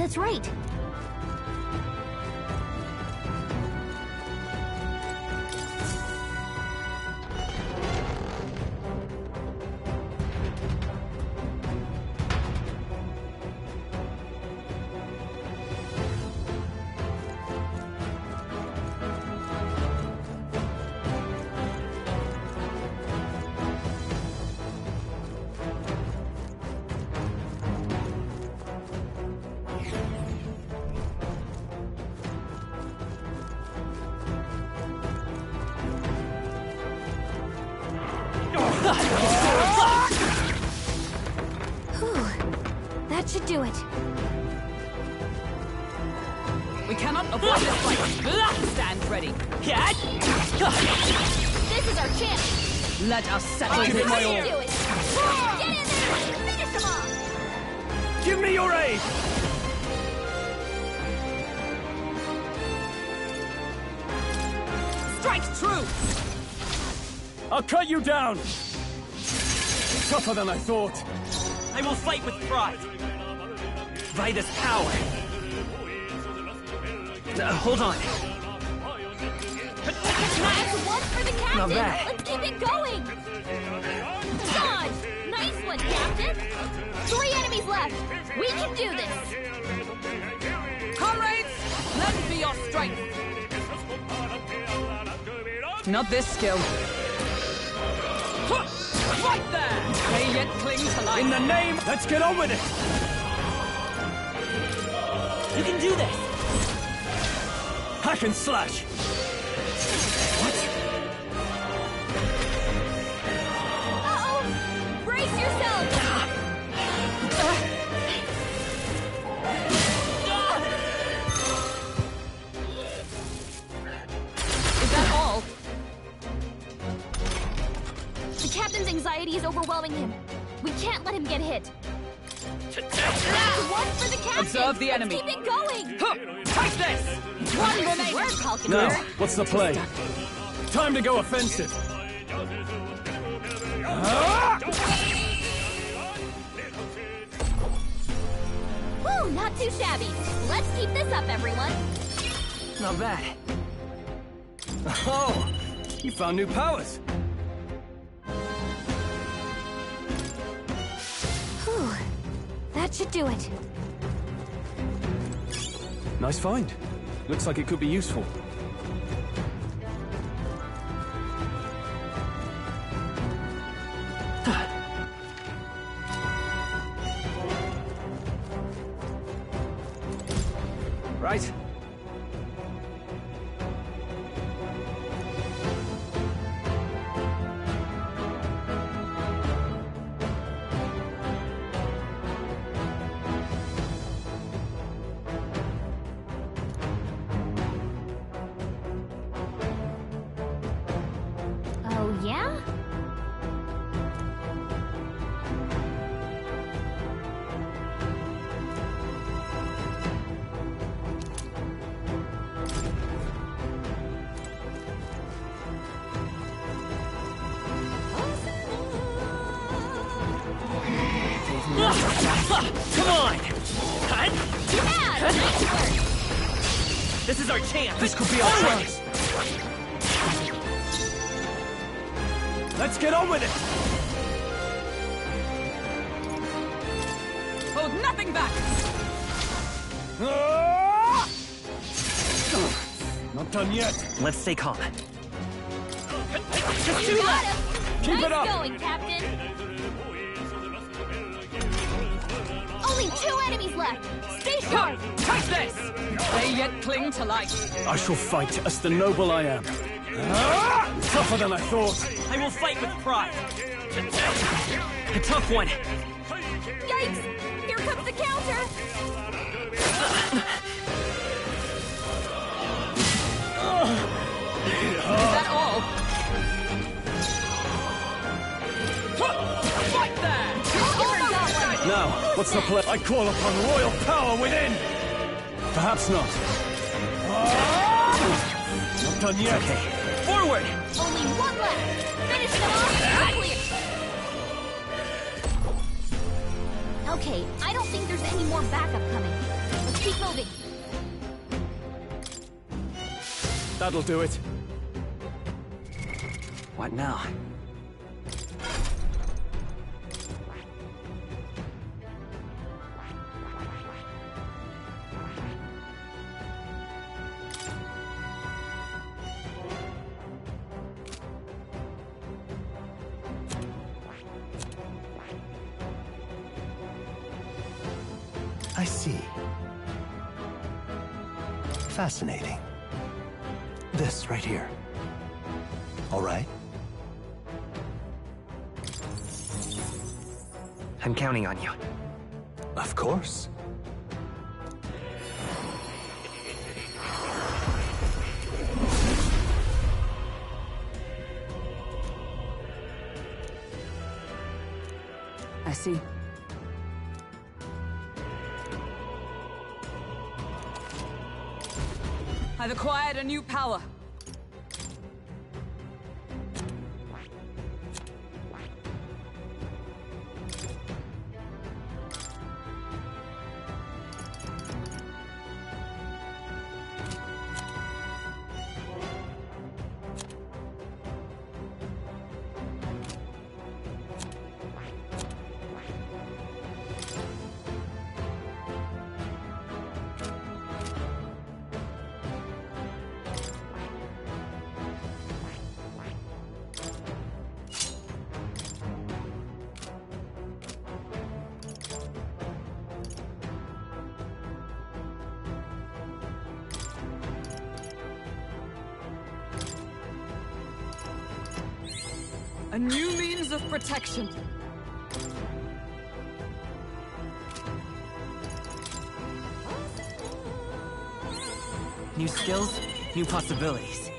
That's right. That should do it. We cannot avoid this fight. Stand ready. This is our chance. Let us settle Let's this. do it. Get in there. Finish them off. Give me your aid! Strike true. I'll cut you down! Tougher than I thought. I will fight with pride. By this power. Hold on. That's one for the captain. Not bad. Let's keep it going. Dodge. Nice one, Captain. 3 enemies left. We can do this. Comrades, lend me your strength. Not this skill. Right there! They yet cling to life. In the name, let's get on with it! You can do this. Hack and slash! What? Uh-oh. Brace yourself. Is that all? The captain's anxiety is overwhelming him. We can't let him get hit. One for the captain. Observe the enemy. Let's keep it going. Take this! One remaining. Work, Falconer. Now, what's the play? Time to go offensive. Whew, not too shabby. Let's keep this up, everyone. Not bad. Oh, you found new powers. Whew. That should do it. Nice find. Looks like it could be useful. Right. Oh, yeah? Come on! Cut! Yeah! Nice work! This is our chance! This could be our chance. Let's get on with it! Hold nothing back! Not done yet. Let's stay calm. You got him! Keep nice it up. Going, Captain! Only 2 enemies left! Stay sharp! Take this! They yet cling to life. I shall fight as the noble I am. Tougher than I thought. I will fight with pride. A tough one. Yikes! Here comes the counter! Is that all? Right there! Now, what's the play? I call upon royal power within! Perhaps not. Not done yet. Okay. Forward! Only 1 left! Finish them off and clear! Okay, I don't think there's any more backup coming. Let's keep keep moving. That'll do it. What now? I see. Fascinating. This right here. All right? I'm counting on you. Of course. I see. I've acquired a new power. A new means of protection. New skills, new possibilities.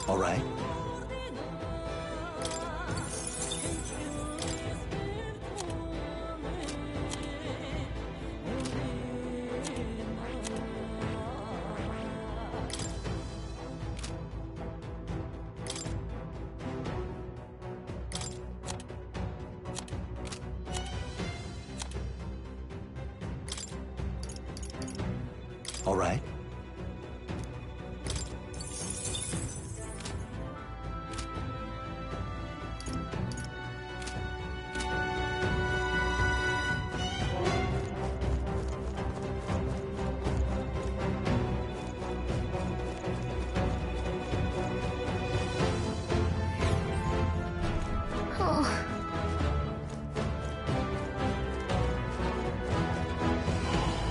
All right? All right?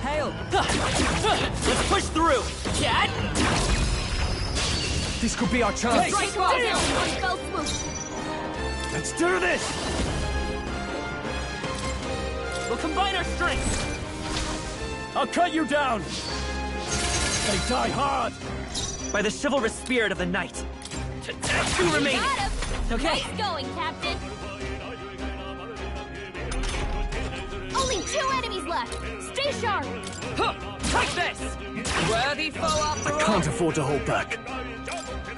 Hail! Let's push through! Cat! This could be our chance. Strike Down while one fell swoop. Let's do this! We'll combine our strengths! I'll cut you down! They die hard! By the chivalrous spirit of the knight. Two remain. Got him. Okay. Nice going, Captain. Only 2 enemies left. Stay sharp. Huh, take this! Worthy foe after all. Can't afford to hold back.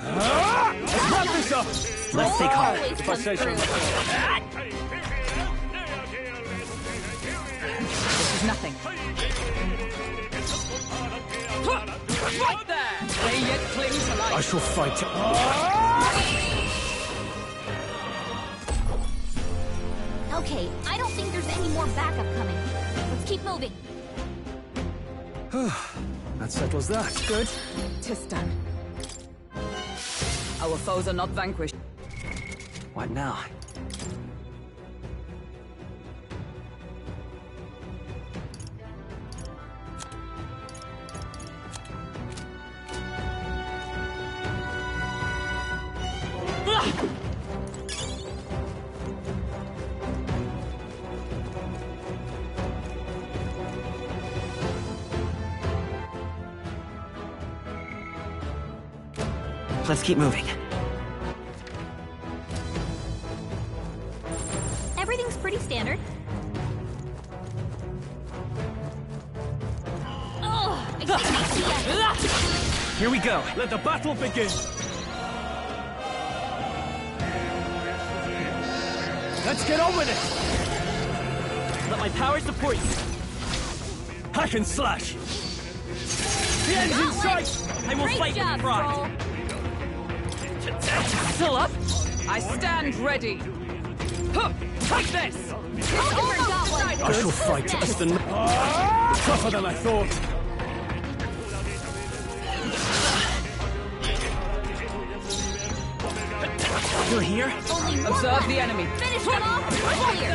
Let's wrap this up! Let's take heart. Always If I comes say so through. myself. This is nothing. Huh, right there! They yet cling to life. I shall fight. Okay, I don't think there's any more backup coming. Let's keep moving. That settles that. Good. 'Tis done. Our foes are not vanquished. What now? Let's keep moving. Everything's pretty standard. Ugh, I Here we go. Let the battle begin! Let's get on with it! Let my power support you. Hack and slash! The end's in sight! I will Great fight job, with pride. Troll. Still up? I stand ready. Huh, take this! Almost got one. I shall fight as the... Tougher than I thought. You're here? Only one Observe left. the enemy. Finish them off. Clear.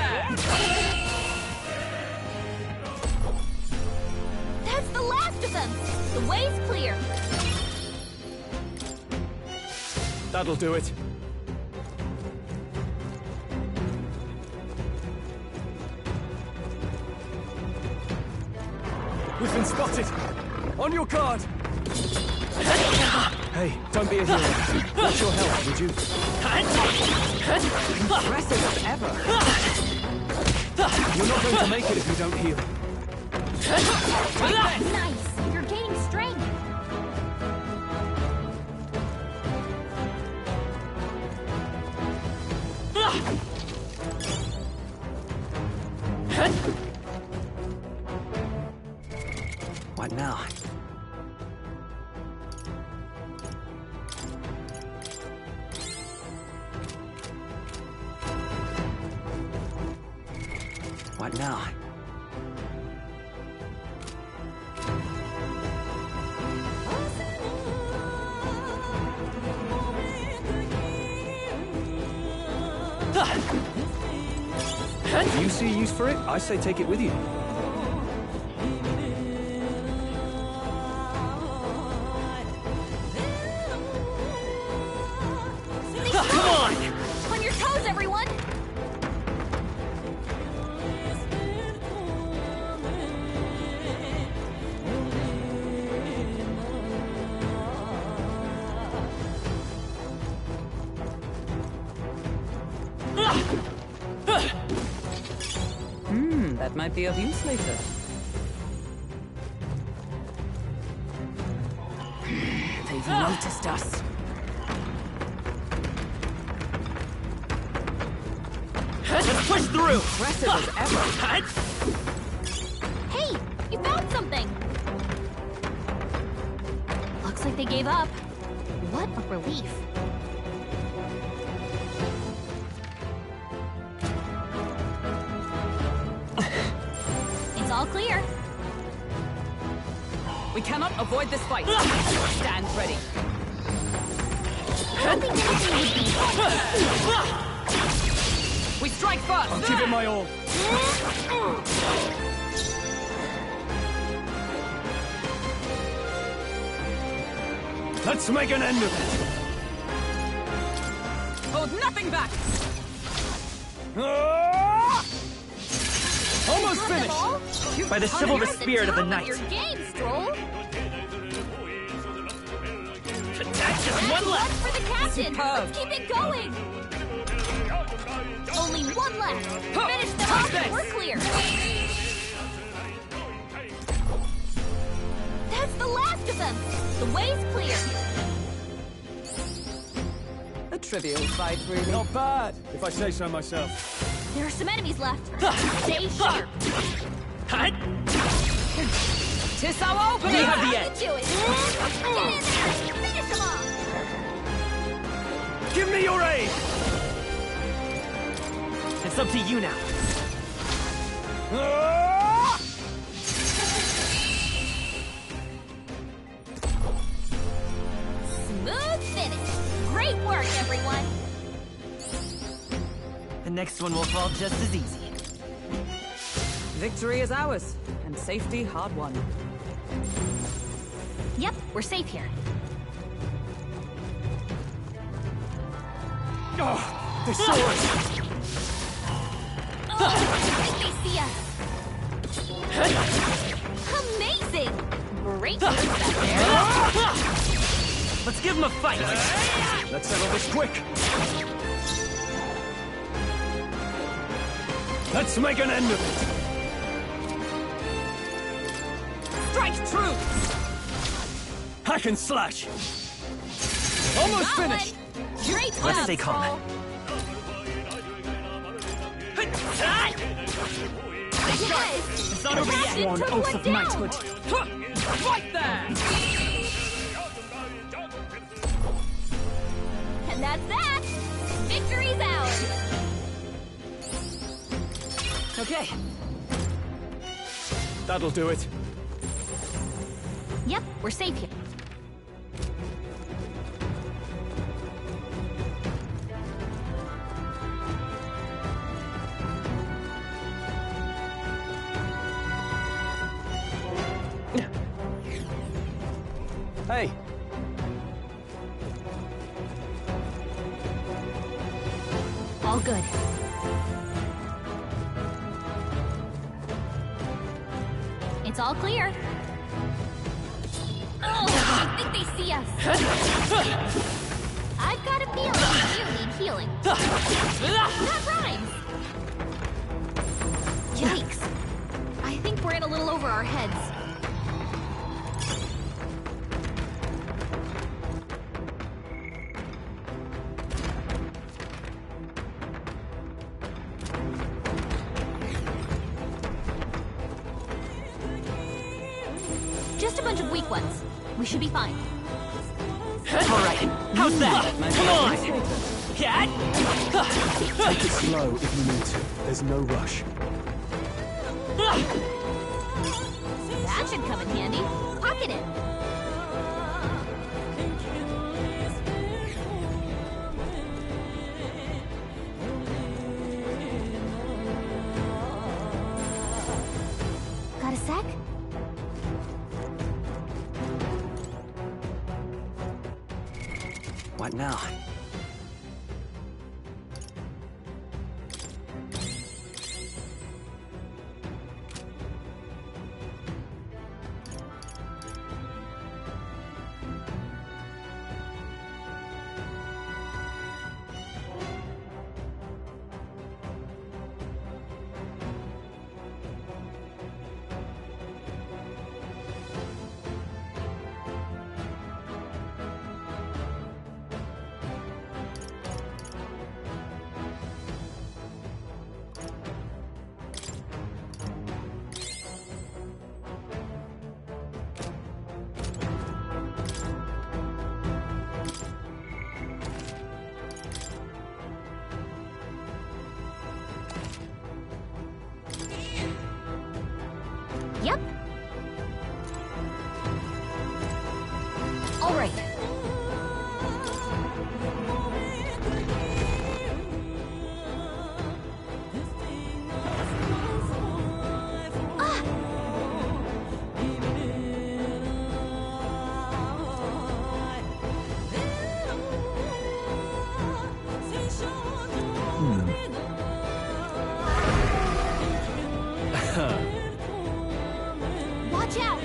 That's the last of them. The way's clear. That'll do it. We've been spotted! On your guard! Hey, don't be a hero. Watch your health, would you? Aggressive as ever. You're not going to make it if you don't heal. Nice. You're gaining strength. What now? What now? Do you see a use for it? I say take it with you. Come on! On your toes, everyone. That might be of use later. They've noticed us. Let's push through! Aggressive as ever. Hey, you found something. Looks like they gave up. What a relief. It's all clear. We cannot avoid this fight. Stand ready. I don't think anything would be. We strike first. I'll give it my all. Let's make an end of it. Hold nothing back. Almost Got them finished. all? By the chivalrous You're at spirit of the top night. Your game, Stroll. Just one left! For the captain. Superb. Let's keep it going. Only one left. Finish them Take off. this. We're clear. That's the last of them. The way's clear. A trivial fight, really. Not bad, if I say so myself. There are some enemies left. Stay sharp. Tis our opening. We have the You edge. do it. Get in there. Finish them off. Give me your aid! It's up to you now. Smooth finish. Great work, everyone. The next one will fall just as easy. Victory is ours, and safety hard won. Yep, we're safe here. Oh, they saw us! I think they see us. Amazing! Great work back there. Let's give him a fight! Let's settle this quick! Let's make an end of it! Strike true! Hack and slash! Almost Got finished! one. Great Let's job, stay calm. Skull. Yes! It's not over yet. Captain Sworn took oath one of down. knighthood. Huh. Right there! And that's that! Victory's ours! Okay. That'll do it. Yep, we're safe here. Hey, All good. It's all clear. Oh, I think they see us. I've got a feeling you need healing. That rhymes. Yikes. I think we're in a little over our heads. Just a bunch of weak ones. We should be fine. All right. How's that? Come on. Cat. take it slow if you need to. There's no rush. That should come in handy. Pocket it. Got a sec? What now? Yep. All right. Ah! Watch out!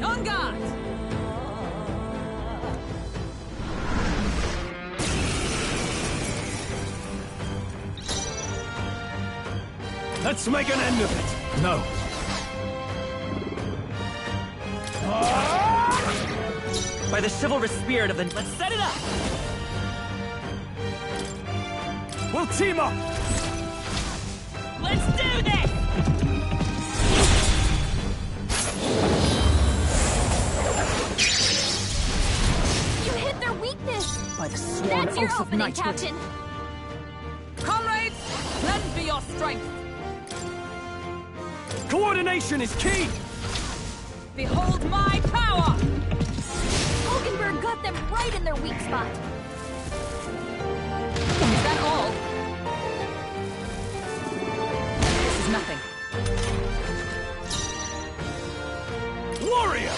On guard! Let's make an end of it. No. By the chivalrous spirit of the... Let's set it up! We'll team up! Let's do this! You hit their weakness! By the sworn That's your oath of opening, knighthood. Captain! Comrades, lend me your strength. Coordination is key! Behold my power! Hulkenberg got them right in their weak spot. Is that all? This is nothing. Warrior!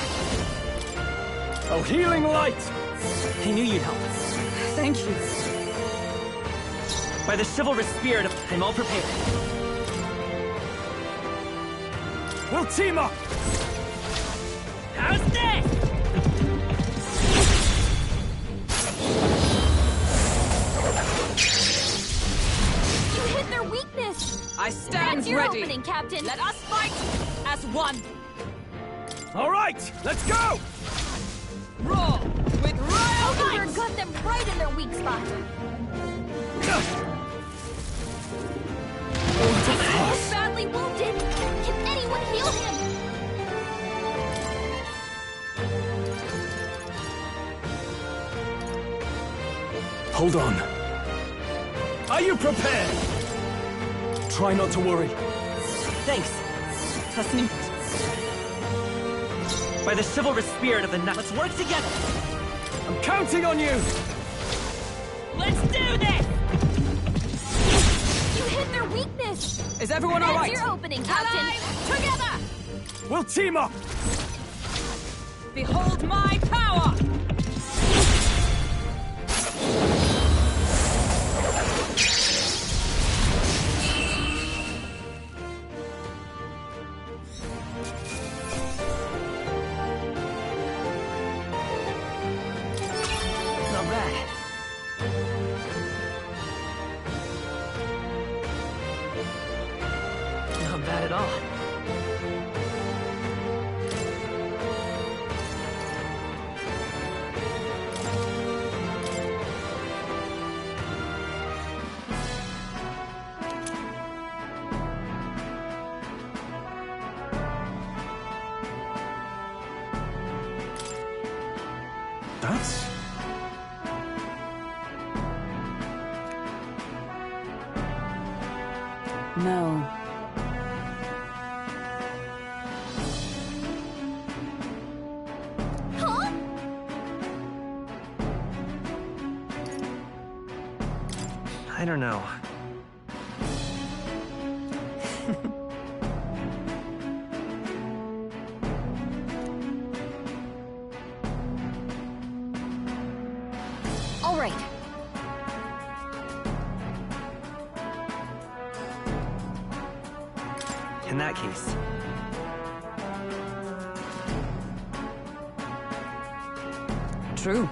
Oh, healing light! I knew you'd help. Thank you. By the chivalrous spirit of... I'm all prepared. We'll team up! How's this? You hit their weakness! I stand That's your ready. opening, Captain! Let us fight as one. All right, let's go! Roar with royal Ogre might! got them right in their weak spot. He's badly wounded. Can anyone heal him? Hold on. Are you prepared? Try not to worry. Thanks. Fascinating. By the chivalrous spirit of the night, let's work together! I'm counting on you! Let's do this! You hit their weakness. Is everyone all That's right? your opening, Captain. Allies, together! We'll team up! Behold my power! Not bad. Not bad at all. That's... No. Huh? I don't know. All right. In that case, True.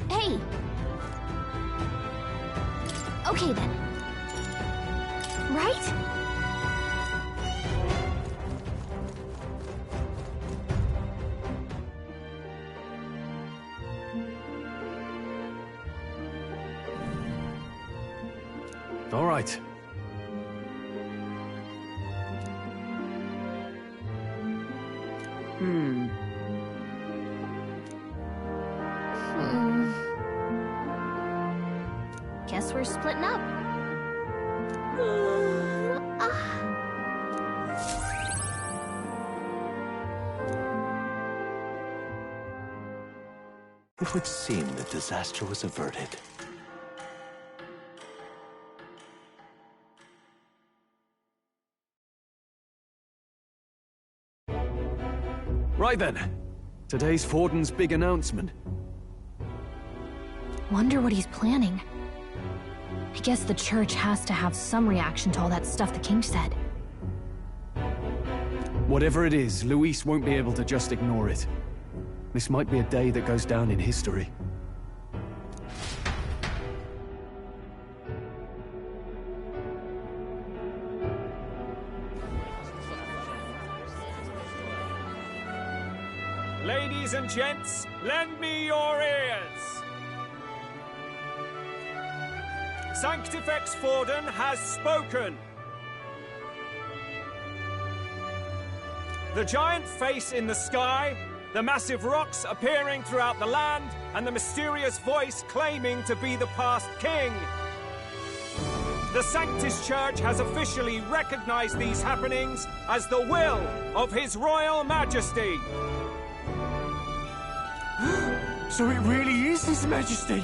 Hey. Okay then. Right? All right. Guess we're splitting up. It would seem that disaster was averted. Right then. Today's Forden's big announcement. Wonder what he's planning. I guess the church has to have some reaction to all that stuff the king said. Whatever it is, Luis won't be able to just ignore it. This might be a day that goes down in history. Ladies and gents, lend me your ears. Sanctifex Forden has spoken. The giant face in the sky, the massive rocks appearing throughout the land, and the mysterious voice claiming to be the past king. The Sanctus Church has officially recognized these happenings as the will of His Royal Majesty. So it really is His Majesty!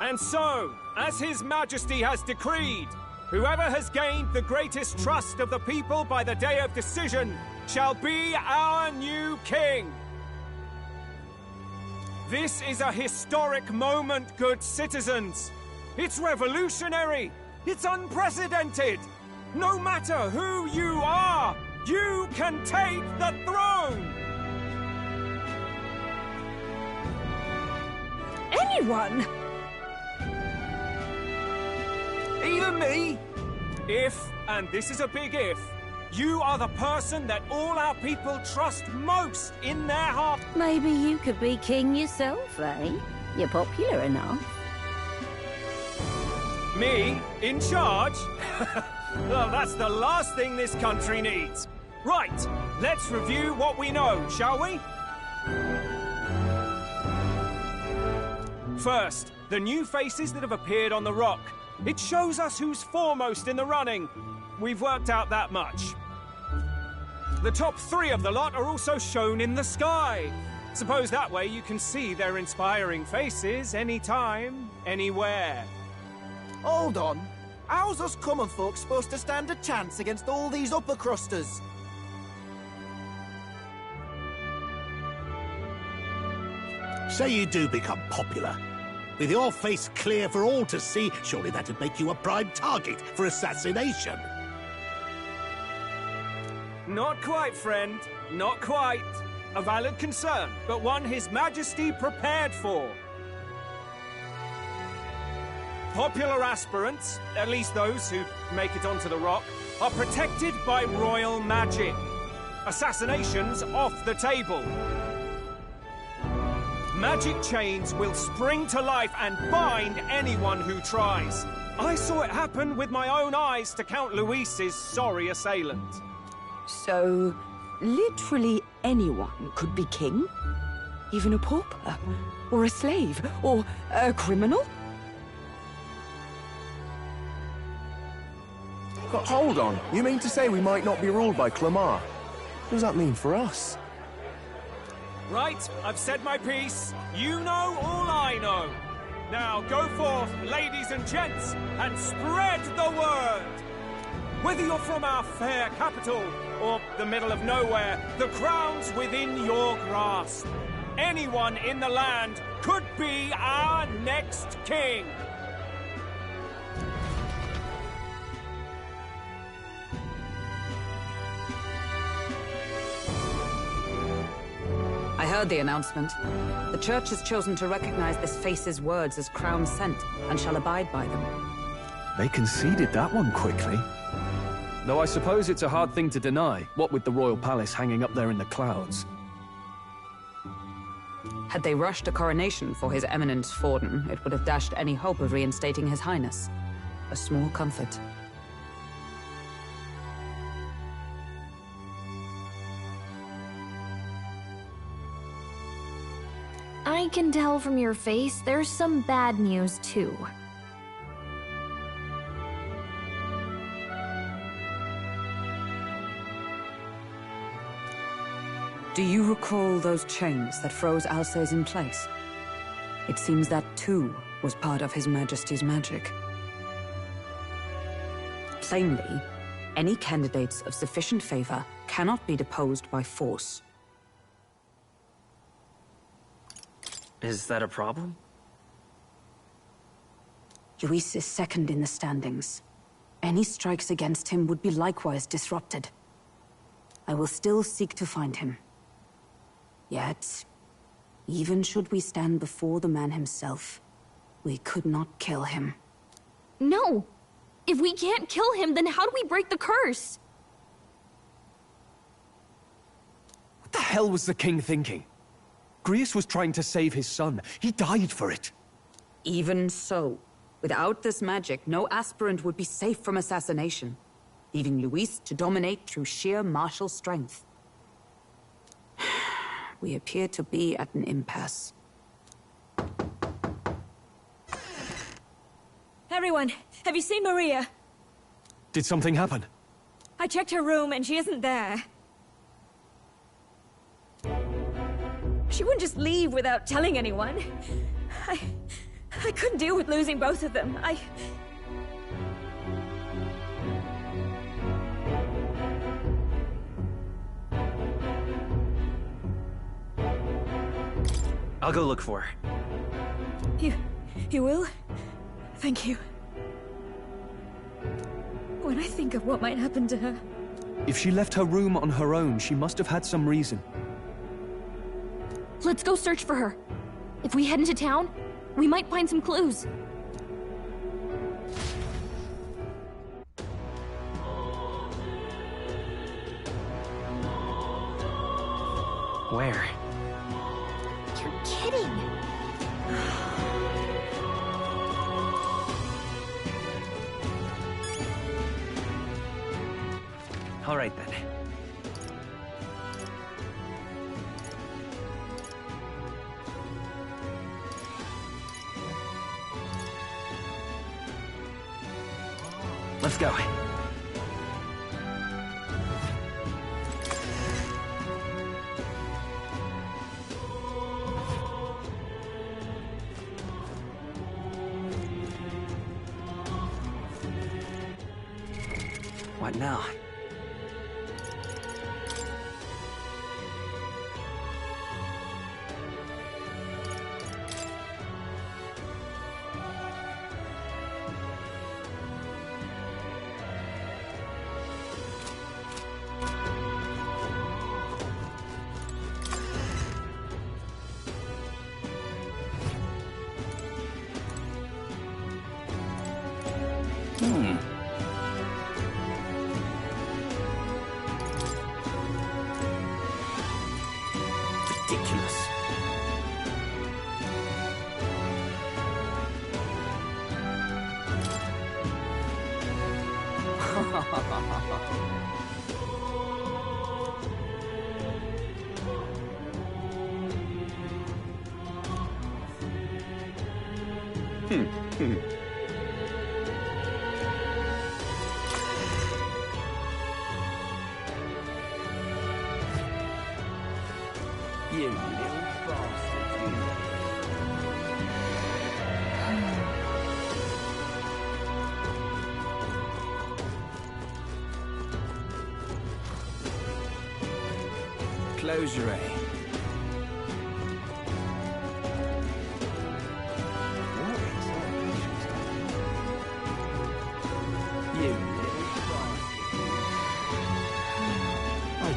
And so, as His Majesty has decreed, whoever has gained the greatest trust of the people by the day of decision shall be our new king. This is a historic moment, good citizens. It's revolutionary. It's unprecedented. No matter who you are, You can take the throne! Anyone? Even me? If, and this is a big if, you are the person that all our people trust most in their heart. Maybe you could be king yourself, eh? You're popular enough. Me? In charge? Well, that's the last thing this country needs. Right, let's review what we know, shall we? First, the new faces that have appeared on the rock. It shows us who's foremost in the running. We've worked out that much. The top 3 of the lot are also shown in the sky. Suppose that way you can see their inspiring faces anytime, anywhere. Hold on. How's us common folk supposed to stand a chance against all these upper crusters? Say you do become popular. With your face clear for all to see, surely that'd make you a prime target for assassination. Not quite, friend. Not quite. A valid concern, but one His Majesty prepared for. Popular aspirants, at least those who make it onto the rock, are protected by royal magic. Assassinations off the table. Magic chains will spring to life and bind anyone who tries. I saw it happen with my own eyes to Count Luis's sorry assailant. So, literally anyone could be king? Even a pauper? Or a slave? Or a criminal? But hold on, you mean to say we might not be ruled by Clamar? What does that mean for us? Right, I've said my piece. You know all I know. Now go forth, ladies and gents, and spread the word. Whether you're from our fair capital or the middle of nowhere, the crown's within your grasp. Anyone in the land could be our next king. I heard the announcement. The Church has chosen to recognize this face's words as crown sent, and shall abide by them. They conceded that one quickly. Though I suppose it's a hard thing to deny, what with the royal palace hanging up there in the clouds. Had they rushed a coronation for His Eminence Forden, it would have dashed any hope of reinstating His Highness. A small comfort. I can tell from your face there's some bad news, too. Do you recall those chains that froze Alsace in place? It seems that, too, was part of His Majesty's magic. Plainly, any candidates of sufficient favor cannot be deposed by force. Is that a problem? Luis is second in the standings. Any strikes against him would be likewise disrupted. I will still seek to find him. Yet, even should we stand before the man himself, we could not kill him. No! If we can't kill him, then how do we break the curse? What the hell was the king thinking? Grius was trying to save his son. He died for it. Even so, without this magic, no aspirant would be safe from assassination, leaving Luis to dominate through sheer martial strength. We appear to be at an impasse. Everyone, have you seen Maria? Did something happen? I checked her room and she isn't there. She wouldn't just leave without telling anyone. I couldn't deal with losing both of them. I'll go look for her. You will? Thank you. When I think of what might happen to her, If she left her room on her own, she must have had some reason. Let's go search for her. If we head into town, we might find some clues. Where? You're kidding. All right, then. Let's go. What now? Ridiculous. You little bastard, you. Close your eye. You little bastard. I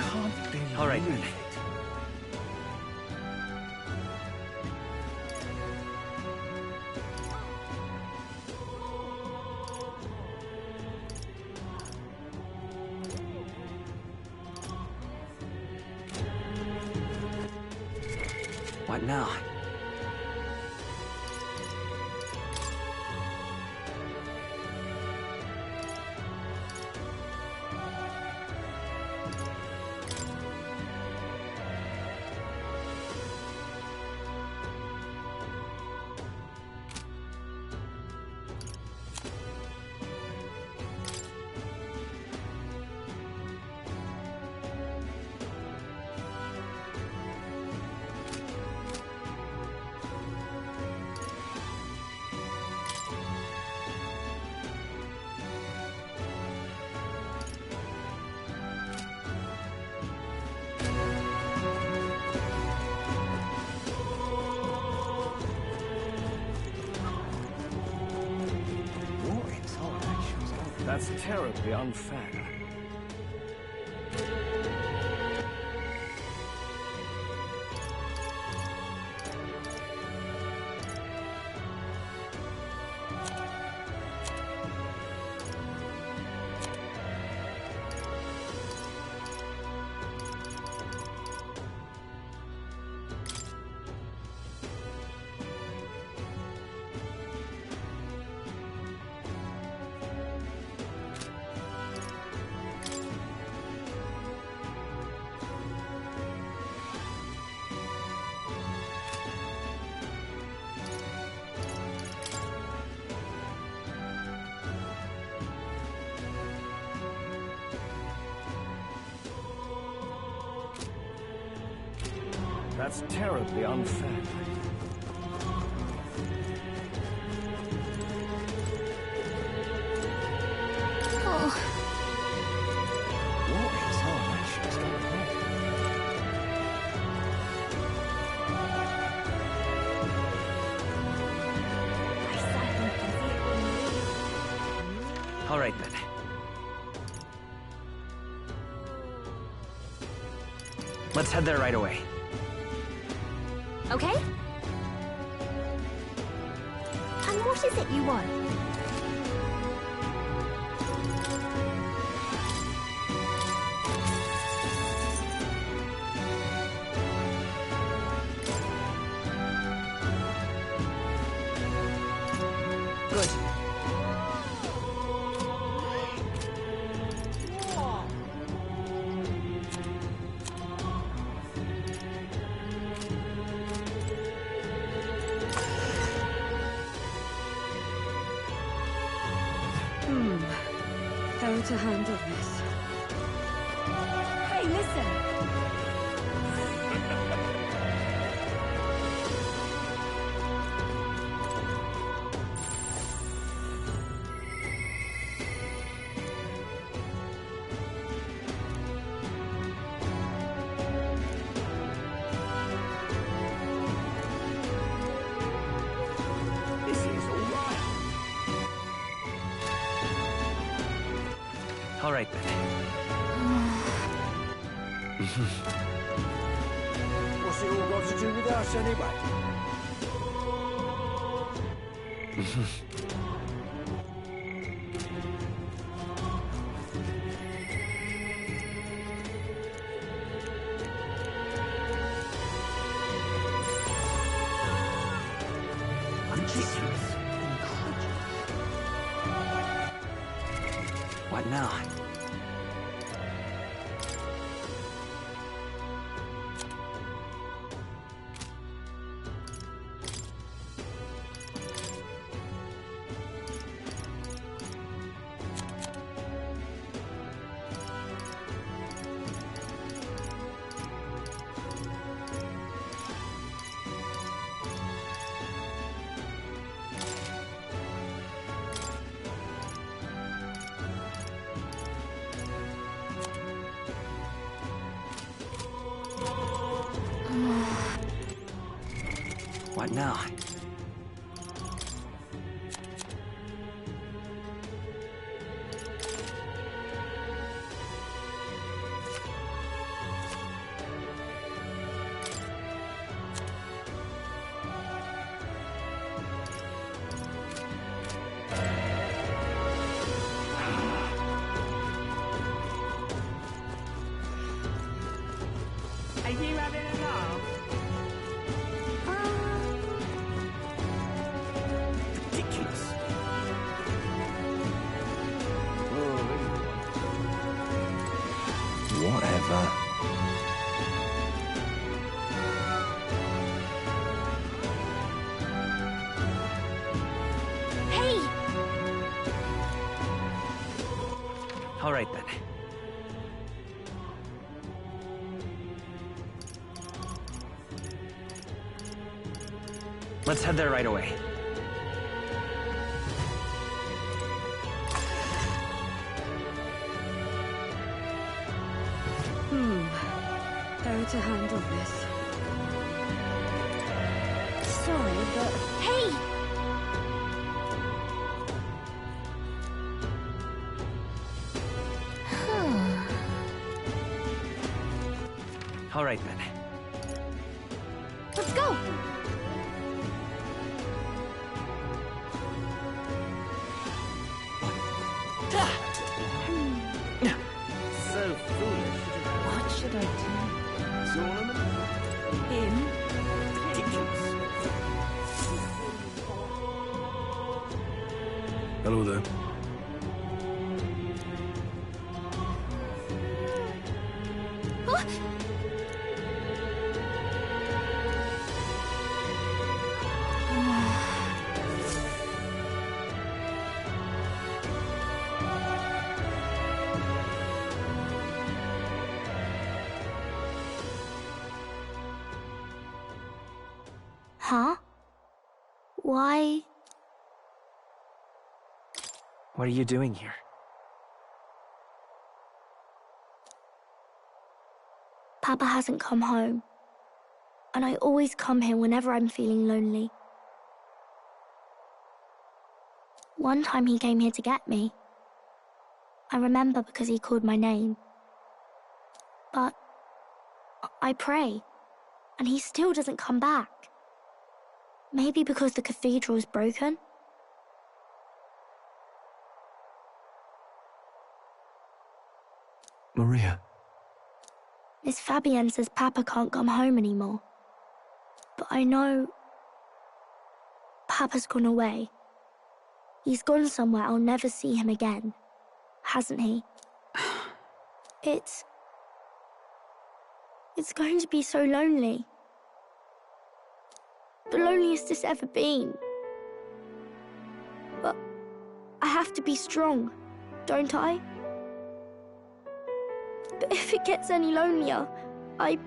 can't believe All right, then. it. What now? That's terribly unfair. That's terribly unfair. What is all that shit's going All right, then. Let's head there right away. Okay? And what is it you want? How to handle this? Hey, listen! This is all right. All right, then. What's it all got to do with us, anyway? Ridiculous. What now? What now? Are you having a laugh? Ridiculous. Whatever. Hey! All right, then. Let's head there right away. How to handle this? Sorry, but... Hey! All right, then. Let's go! So foolish. What should I do? Tournament? Him? Ridiculous. Hello there. Huh? Huh? Why? What are you doing here? Papa hasn't come home. And I always come here whenever I'm feeling lonely. One time he came here to get me. I remember because he called my name. But I pray, and he still doesn't come back. Maybe because the cathedral is broken? Maria. Miss Fabienne says Papa can't come home anymore. But I know Papa's gone away. He's gone somewhere I'll never see him again, hasn't he? It's going to be so lonely. The loneliest it's ever been. But I have to be strong, don't I? But if it gets any lonelier, I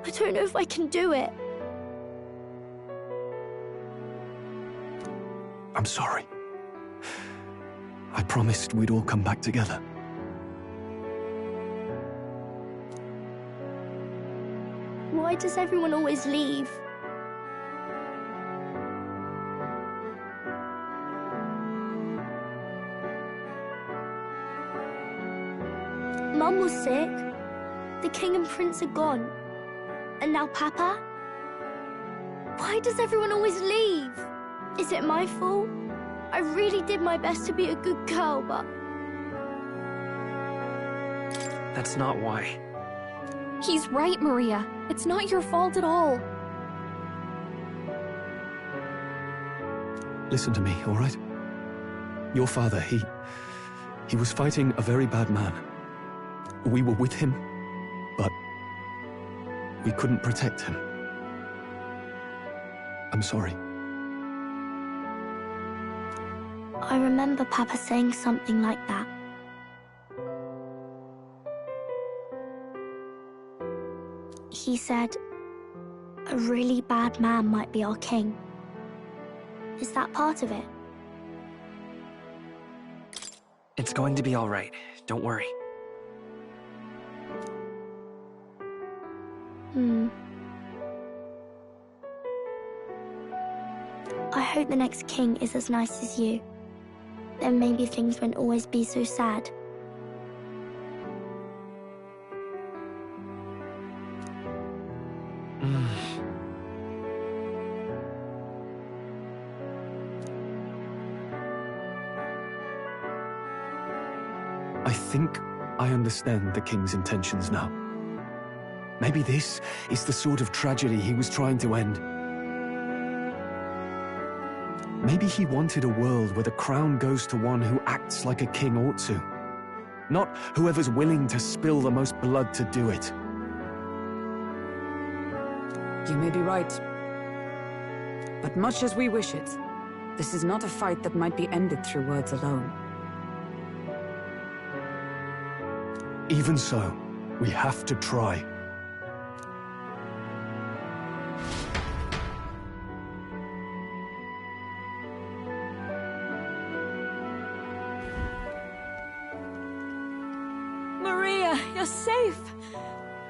don't know if I can do it. I'm sorry. I promised we'd all come back together. Why does everyone always leave? Mum was sick. The king and prince are gone. And now Papa? Why does everyone always leave? Is it my fault? I really did my best to be a good girl, but... That's not why. He's right, Maria. It's not your fault at all. Listen to me, all right? Your father, he was fighting a very bad man. We were with him, but we couldn't protect him. I'm sorry. I remember Papa saying something like that. He said, a really bad man might be our king. Is that part of it? It's going to be all right. Don't worry. I hope the next king is as nice as you. Then maybe things won't always be so sad. I think I understand the king's intentions now. Maybe this is the sort of tragedy he was trying to end. Maybe he wanted a world where the crown goes to one who acts like a king ought to. Not whoever's willing to spill the most blood to do it. You may be right. But much as we wish it, this is not a fight that might be ended through words alone. Even so, we have to try. Maria, you're safe.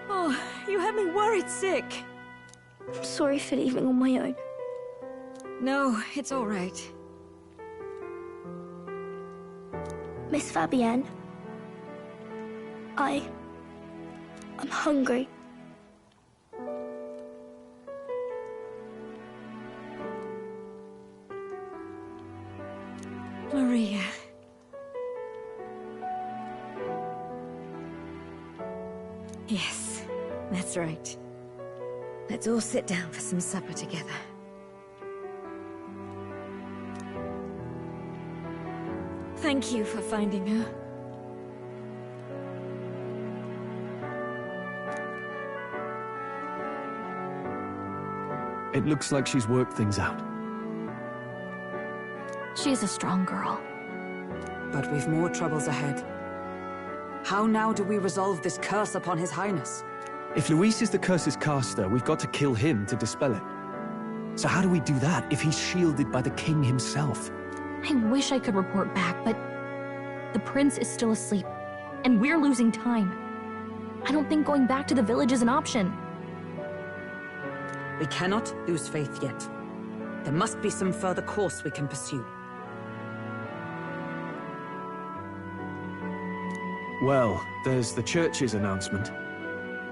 Oh, you had me worried sick. I'm sorry for leaving on my own. No, it's all right. Miss Fabienne, I'm hungry. Maria. Yes, that's right. Let's all sit down for some supper together. Thank you for finding her. It looks like she's worked things out. She's a strong girl. But we've more troubles ahead. How now do we resolve this curse upon His Highness? If Luis is the curse's caster, we've got to kill him to dispel it. So how do we do that if he's shielded by the king himself? I wish I could report back, but the prince is still asleep, and we're losing time. I don't think going back to the village is an option. We cannot lose faith yet. There must be some further course we can pursue. Well, there's the church's announcement.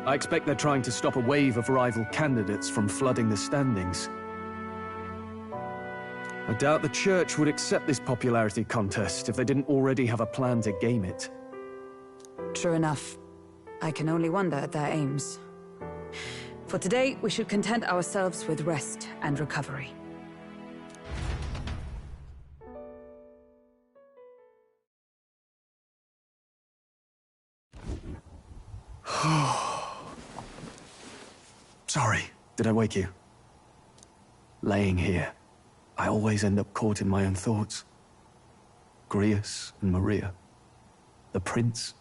I expect they're trying to stop a wave of rival candidates from flooding the standings. I doubt the Church would accept this popularity contest if they didn't already have a plan to game it. True enough. I can only wonder at their aims. For today, we should content ourselves with rest and recovery. Sorry, did I wake you? Laying here, I always end up caught in my own thoughts. Grius and Maria. The prince.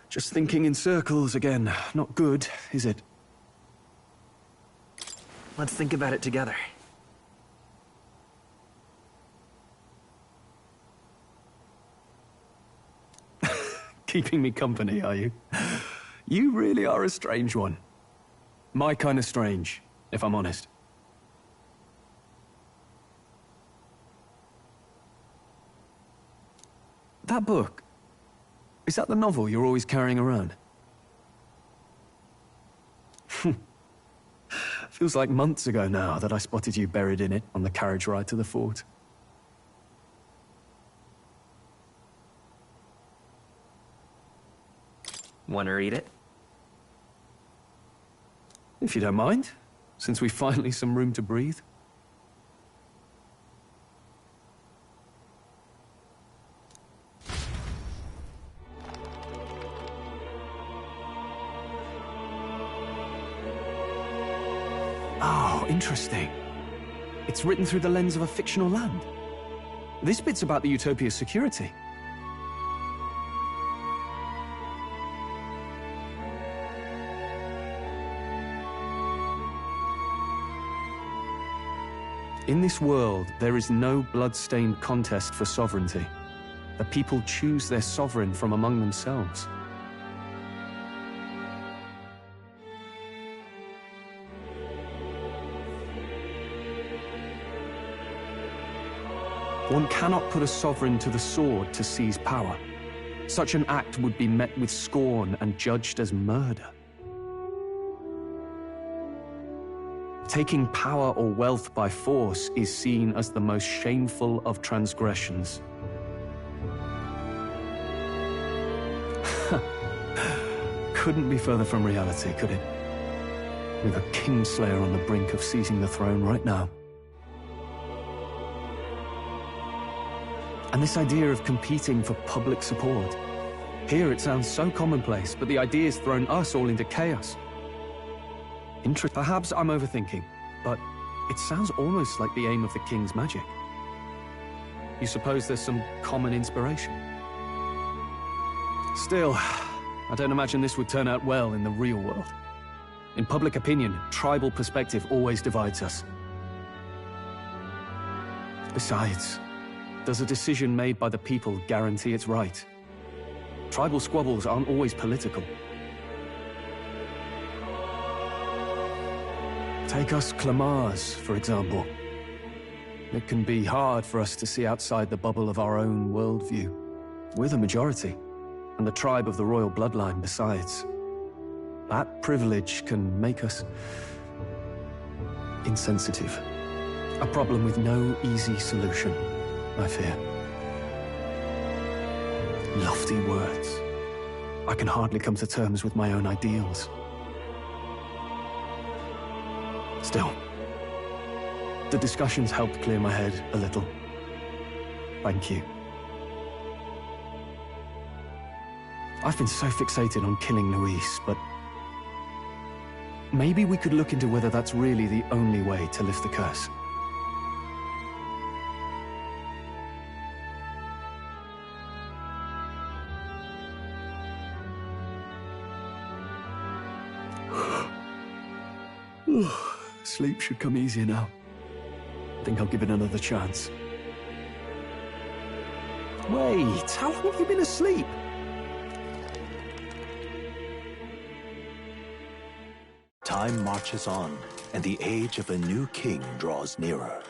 Just thinking in circles again. Not good, is it? Let's think about it together. Keeping me company, are you? You really are a strange one. My kind of strange, if I'm honest. That book, is that the novel you're always carrying around? Feels like months ago now that I spotted you buried in it on the carriage ride to the fort. Want to read it? If you don't mind, since we've finally some room to breathe. Oh, interesting. It's written through the lens of a fictional land. This bit's about the Utopia's security. In this world, there is no blood-stained contest for sovereignty. The people choose their sovereign from among themselves. One cannot put a sovereign to the sword to seize power. Such an act would be met with scorn and judged as murder. Taking power or wealth by force is seen as the most shameful of transgressions. Couldn't be further from reality, could it? With a Kingslayer on the brink of seizing the throne right now. And this idea of competing for public support. Here it sounds so commonplace, but the idea's thrown us all into chaos. Perhaps I'm overthinking, but it sounds almost like the aim of the King's magic. You suppose there's some common inspiration? Still, I don't imagine this would turn out well in the real world. In public opinion, tribal perspective always divides us. Besides, does a decision made by the people guarantee it's right? Tribal squabbles aren't always political. Take us Clamars, for example. It can be hard for us to see outside the bubble of our own worldview. We're the majority, and the tribe of the royal bloodline besides. That privilege can make us insensitive. A problem with no easy solution, I fear. Lofty words. I can hardly come to terms with my own ideals. Still, the discussions helped clear my head a little. Thank you. I've been so fixated on killing Luis, but maybe we could look into whether that's really the only way to lift the curse. Sleep should come easier now. I think I'll give it another chance. Wait, how long have you been asleep? Time marches on, and the age of a new king draws nearer.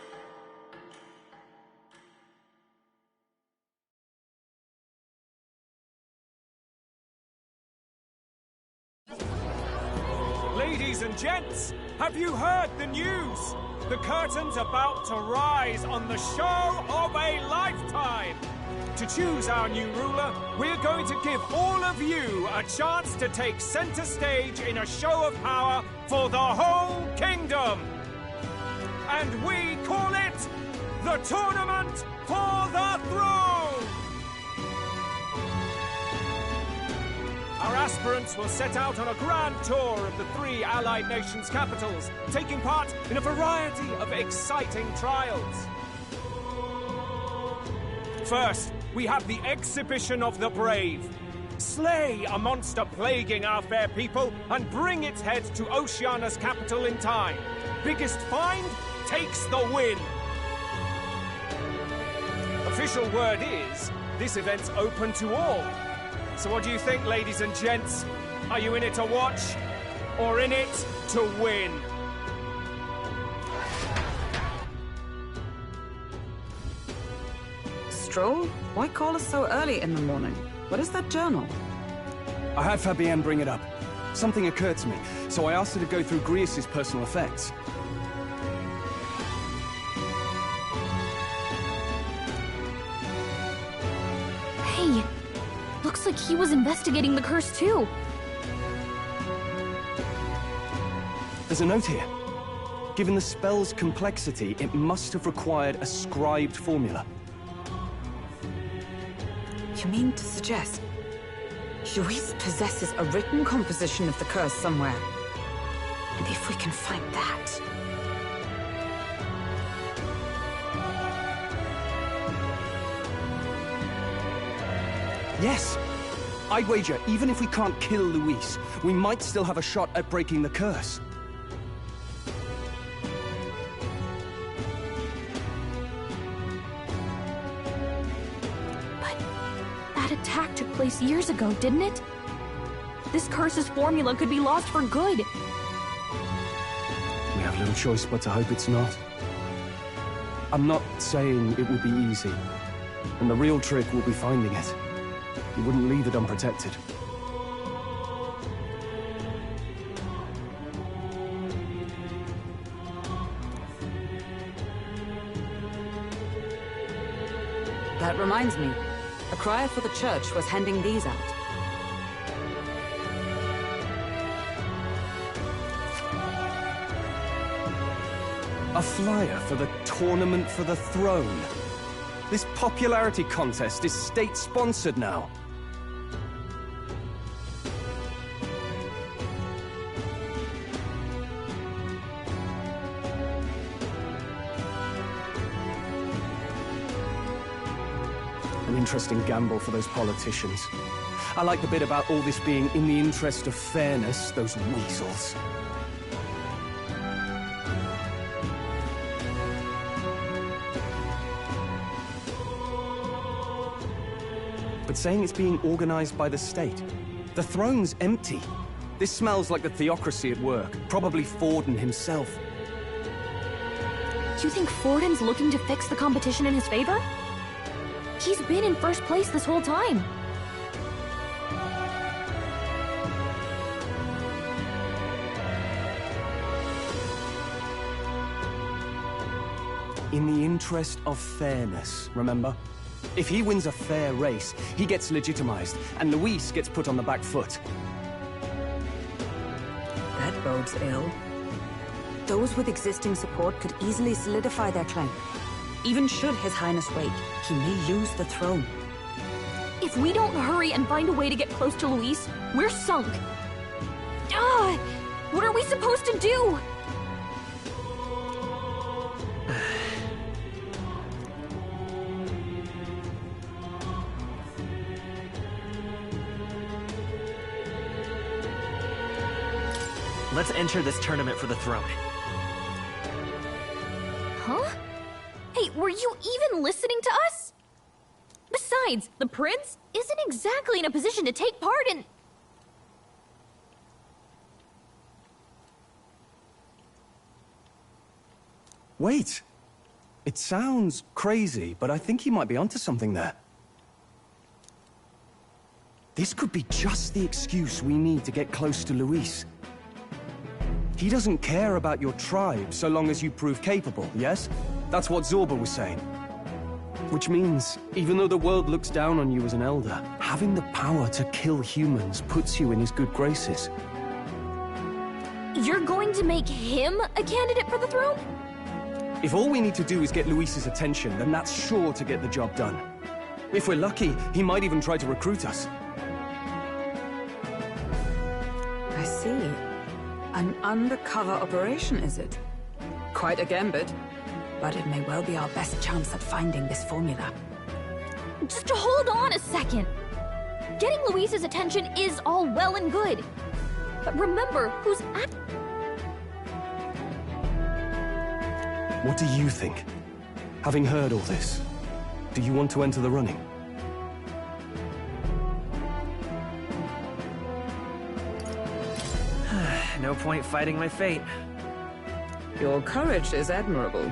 Ladies and gents, have you heard the news? The curtain's about to rise on the show of a lifetime! To choose our new ruler, we're going to give all of you a chance to take center stage in a show of power for the whole kingdom! And we call it the Tournament for the Throne! Our aspirants will set out on a grand tour of the 3 allied nations' capitals, taking part in a variety of exciting trials. First, we have the Exhibition of the Brave. Slay a monster plaguing our fair people and bring its head to Oceania's capital in time. Biggest find takes the win. Official word is, this event's open to all. So what do you think, ladies and gents? Are you in it to watch, or in it to win? Stroll? Why call us so early in the morning? What is that journal? I had Fabienne bring it up. Something occurred to me, so I asked her to go through Grius' personal effects. Hey, looks like he was investigating the curse too. There's a note here. Given the spell's complexity, it must have required a scribed formula. You mean to suggest Luis possesses a written composition of the curse somewhere? And if we can find that... Yes! I'd wager, even if we can't kill Luis, we might still have a shot at breaking the curse. But that attack took place years ago, didn't it? This curse's formula could be lost for good. We have little choice but to hope it's not. I'm not saying it will be easy, and the real trick will be finding it. You wouldn't leave it unprotected. That reminds me. A crier for the church was handing these out. A flyer for the Tournament for the Throne. This popularity contest is state-sponsored now. An interesting gamble for those politicians. I like the bit about all this being in the interest of fairness, those weasels. But saying it's being organized by the state. The throne's empty. This smells like the theocracy at work, probably Forden himself. You think Forden's looking to fix the competition in his favor? He's been in first place this whole time. In the interest of fairness, remember? If he wins a fair race, he gets legitimized, and Luis gets put on the back foot. That bodes ill. Those with existing support could easily solidify their claim. Even should His Highness wait, he may lose the throne. If we don't hurry and find a way to get close to Luis, we're sunk. What are we supposed to do? Let's enter this tournament for the throne. Huh? Hey, were you even listening to us? Besides, the prince isn't exactly in a position to take part in... Wait! It sounds crazy, but I think he might be onto something there. This could be just the excuse we need to get close to Luis. He doesn't care about your tribe so long as you prove capable, yes? That's what Zorba was saying. Which means, even though the world looks down on you as an elder, having the power to kill humans puts you in his good graces. You're going to make him a candidate for the throne? If all we need to do is get Luis's attention, then that's sure to get the job done. If we're lucky, he might even try to recruit us. I see. An undercover operation, is it? Quite a gambit. But it may well be our best chance at finding this formula. Just hold on a second. Getting Luis's attention is all well and good. But remember who's at... What do you think? Having heard all this, do you want to enter the running? No point fighting my fate. Your courage is admirable.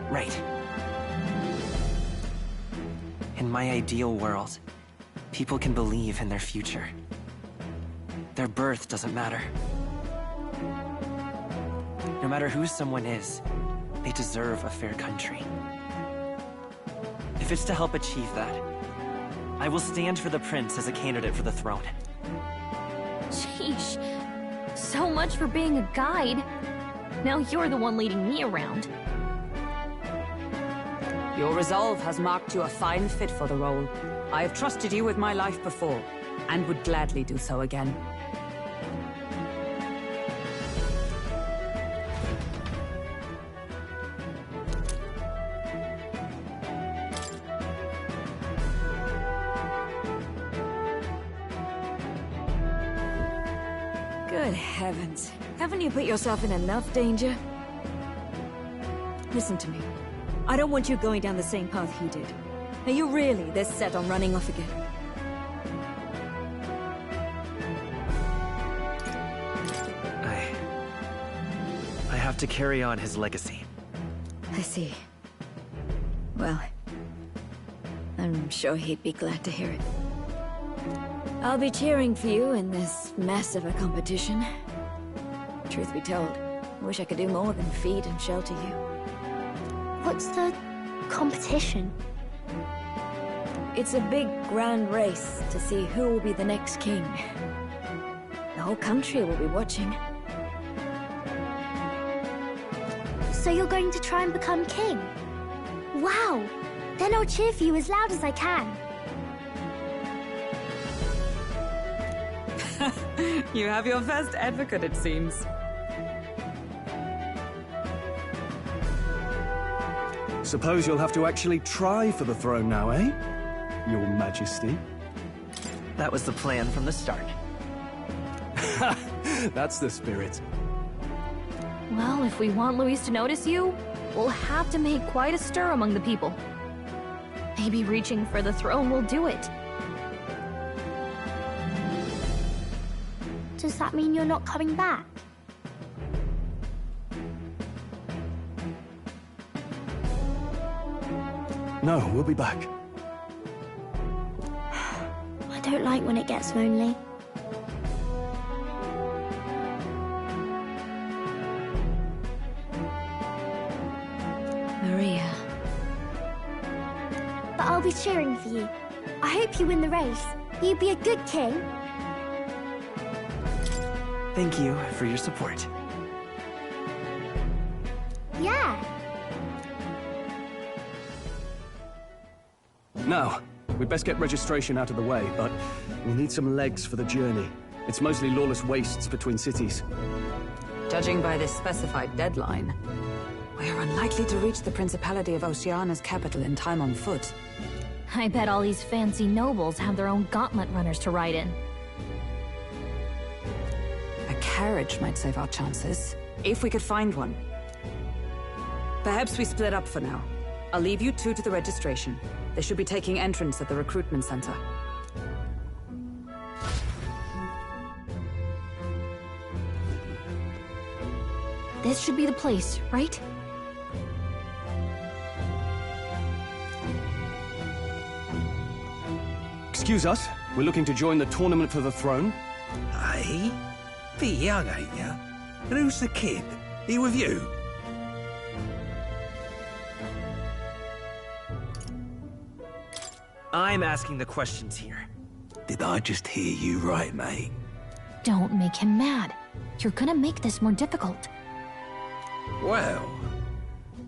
Right. In my ideal world, people can believe in their future. Their birth doesn't matter. No matter who someone is, they deserve a fair country. If it's to help achieve that, I will stand for the prince as a candidate for the throne. Sheesh. So much for being a guide. Now you're the one leading me around. Your resolve has marked you a fine fit for the role. I have trusted you with my life before, and would gladly do so again. Good heavens. Haven't you put yourself in enough danger? Listen to me. I don't want you going down the same path he did. Are you really this set on running off again? I have to carry on his legacy. I see. Well, I'm sure he'd be glad to hear it. I'll be cheering for you in this mess of a competition. Truth be told, I wish I could do more than feed and shelter you. What's the competition? It's a big, grand race to see who will be the next king. The whole country will be watching. So you're going to try and become king? Wow! Then I'll cheer for you as loud as I can. You have your first advocate, it seems. Suppose you'll have to actually try for the throne now, eh? Your Majesty. That was the plan from the start. That's the spirit. Well, if we want Luis to notice you, we'll have to make quite a stir among the people. Maybe reaching for the throne will do it. Does that mean you're not coming back? No, we'll be back. I don't like when it gets lonely. Maria. But I'll be cheering for you. I hope you win the race. You'd be a good king. Thank you for your support. Yeah. Now, we'd best get registration out of the way, but we'll need some legs for the journey. It's mostly lawless wastes between cities. Judging by this specified deadline, we are unlikely to reach the Principality of Oceana's capital in time on foot. I bet all these fancy nobles have their own gauntlet runners to ride in. A carriage might save our chances, if we could find one. Perhaps we split up for now. I'll leave you two to the registration. They should be taking entrance at the recruitment center. This should be the place, right? Excuse us, we're looking to join the tournament for the throne. Aye? Be young, ain't ya? And who's the kid? He with you? I'm asking the questions here. Did I just hear you right, mate? Don't make him mad. You're gonna make this more difficult. Well,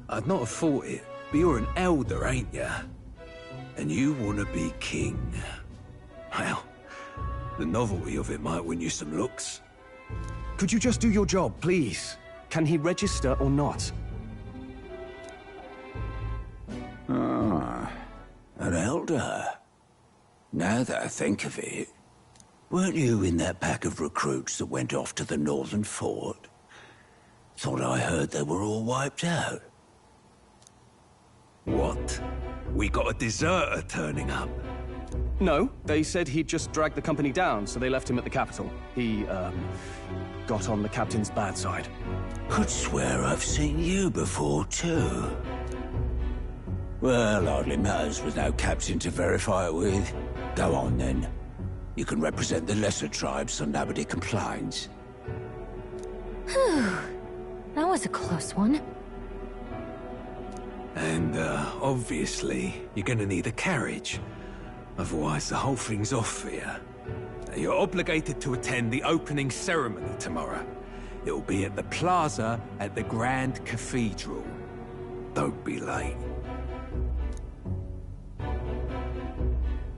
I'd not have thought it, but you're an elder, ain't ya? And you want to be king. Well, the novelty of it might win you some looks. Could you just do your job, please? Can he register or not? Ah, an elder. Now that I think of it, weren't you in that pack of recruits that went off to the northern fort? Thought I heard they were all wiped out. What? We got a deserter turning up? No, they said he'd just dragged the company down, so they left him at the capital. He, got on the captain's bad side. Could swear I've seen you before, too. Well, hardly matters with no captain to verify it with. Go on, then. You can represent the lesser tribes so nobody complains. Whew. That was a close one. And, obviously, you're gonna need a carriage. Otherwise, the whole thing's off for you. You're obligated to attend the opening ceremony tomorrow. It'll be at the plaza at the Grand Cathedral. Don't be late.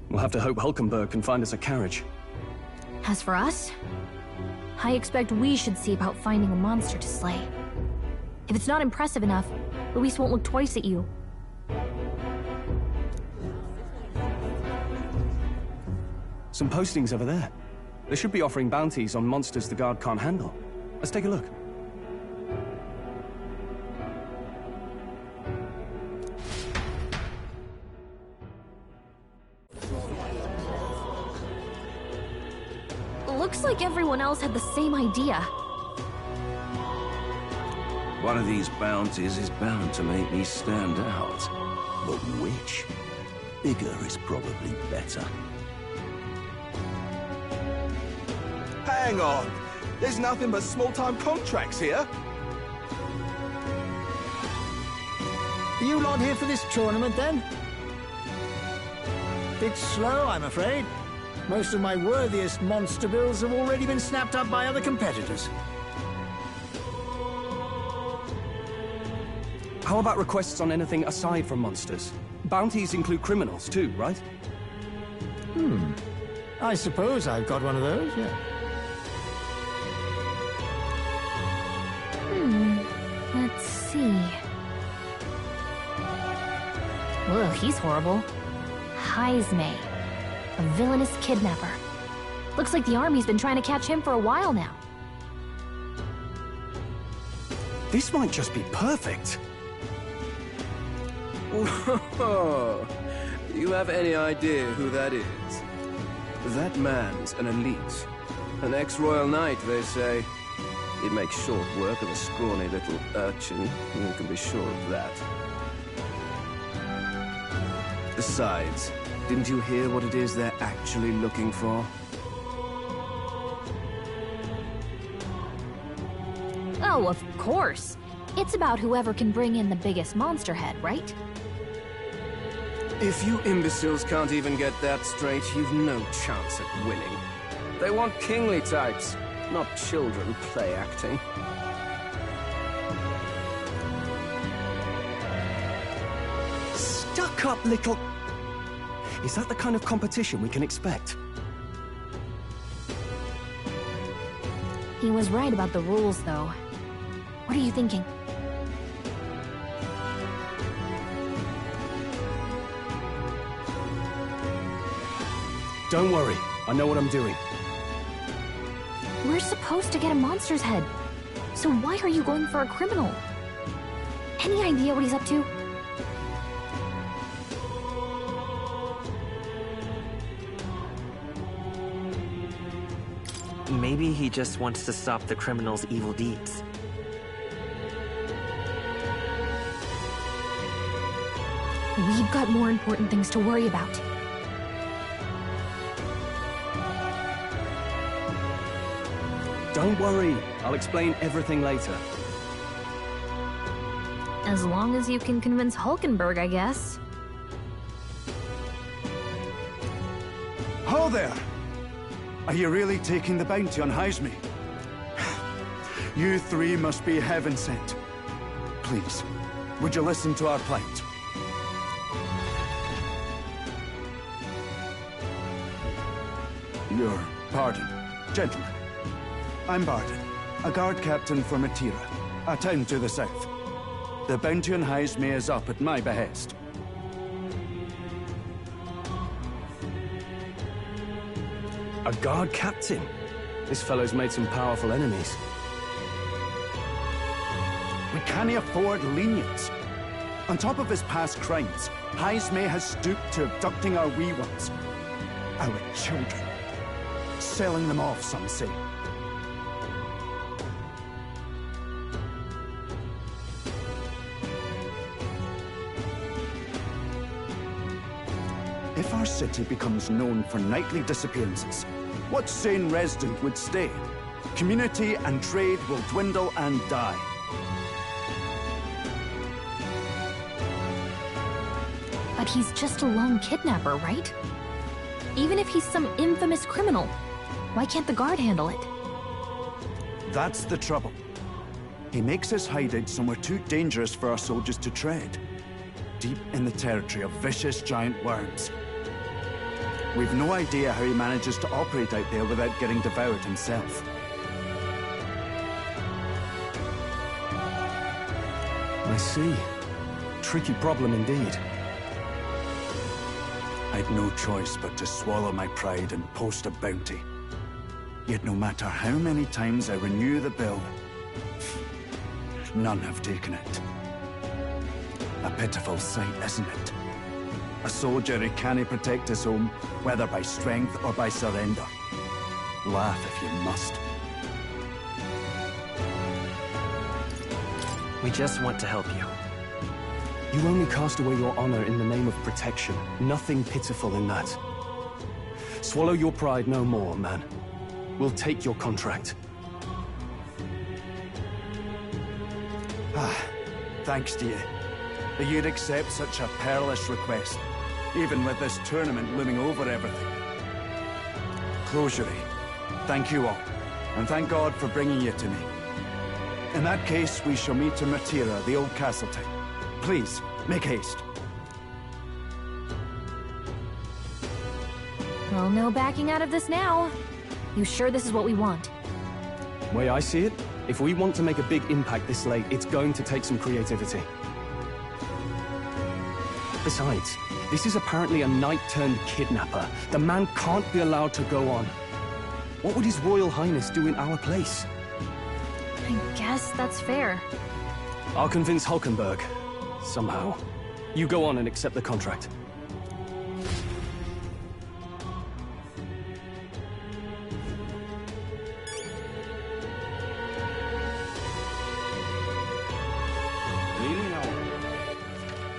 We'll have to hope Hulkenberg can find us a carriage. As for us, I expect we should see about finding a monster to slay. If it's not impressive enough, Luis won't look twice at you. Some postings over there. They should be offering bounties on monsters the guard can't handle. Let's take a look. Looks like everyone else had the same idea. One of these bounties is bound to make me stand out. But which? Bigger is probably better. Hang on! There's nothing but small-time contracts here. Are you lot here for this tournament, then? Bit slow, I'm afraid. Most of my worthiest monster bills have already been snapped up by other competitors. How about requests on anything aside from monsters? Bounties include criminals too, right? I suppose I've got one of those, yeah. Let's see. Whoa, he's horrible. Heismay, a villainous kidnapper. Looks like the army's been trying to catch him for a while now. This might just be perfect. Whoa. You have any idea who that is? That man's an elite. An ex-royal knight, they say. He'd make short work of a scrawny little urchin. You can be sure of that. Besides, didn't you hear what it is they're actually looking for? Oh, of course. It's about whoever can bring in the biggest monster head, right? If you imbeciles can't even get that straight, you've no chance at winning. They want kingly types, not children play acting. Stuck-up little... Is that the kind of competition we can expect? He was right about the rules, though. What are you thinking? Don't worry, I know what I'm doing. We're supposed to get a monster's head. So why are you going for a criminal? Any idea what he's up to? Maybe he just wants to stop the criminal's evil deeds. We've got more important things to worry about. Don't worry, I'll explain everything later. As long as you can convince Hulkenberg, I guess. Ho there! Are you really taking the bounty on Heisme? You three must be heaven sent. Please, would you listen to our plight? Your pardon, gentlemen. I'm Barden, a guard captain for Matira, a town to the south. The bounty on Heisme is up at my behest. A guard captain? This fellow's made some powerful enemies. We can't afford lenience. On top of his past crimes, Heisme has stooped to abducting our wee ones. Our children. Selling them off, some say. If our city becomes known for nightly disappearances, what sane resident would stay? Community and trade will dwindle and die. But he's just a lone kidnapper, right? Even if he's some infamous criminal, why can't the guard handle it? That's the trouble. He makes his hideout somewhere too dangerous for our soldiers to tread. Deep in the territory of vicious giant worms. We've no idea how he manages to operate out there without getting devoured himself. I see. Tricky problem indeed. I'd no choice but to swallow my pride and post a bounty. Yet no matter how many times I renew the bill, none have taken it. A pitiful sight, isn't it? A soldier who can't protect his home, whether by strength or by surrender. Laugh if you must. We just want to help you. You only cast away your honor in the name of protection. Nothing pitiful in that. Swallow your pride no more, man. We'll take your contract. Thanks to you. That you'd accept such a perilous request, even with this tournament looming over everything. Closure. Thank you all, and thank God for bringing you to me. In that case, we shall meet in Matira, the old castle town. Please, make haste. Well, no backing out of this now. You sure this is what we want? Way I see it, if we want to make a big impact this late, it's going to take some creativity. Besides, this is apparently a knight-turned-kidnapper. The man can't be allowed to go on. What would His Royal Highness do in our place? I guess that's fair. I'll convince Hulkenberg. Somehow. You go on and accept the contract.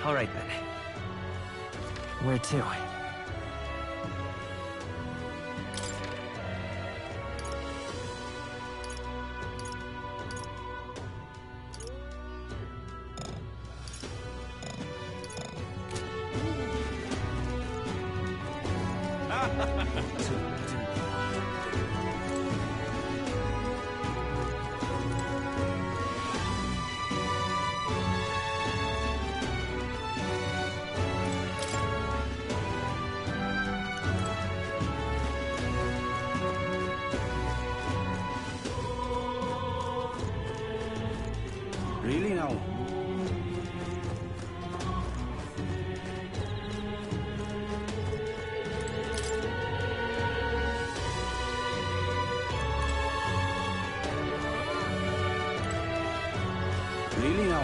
All right, then. Where to? Really now? Really now?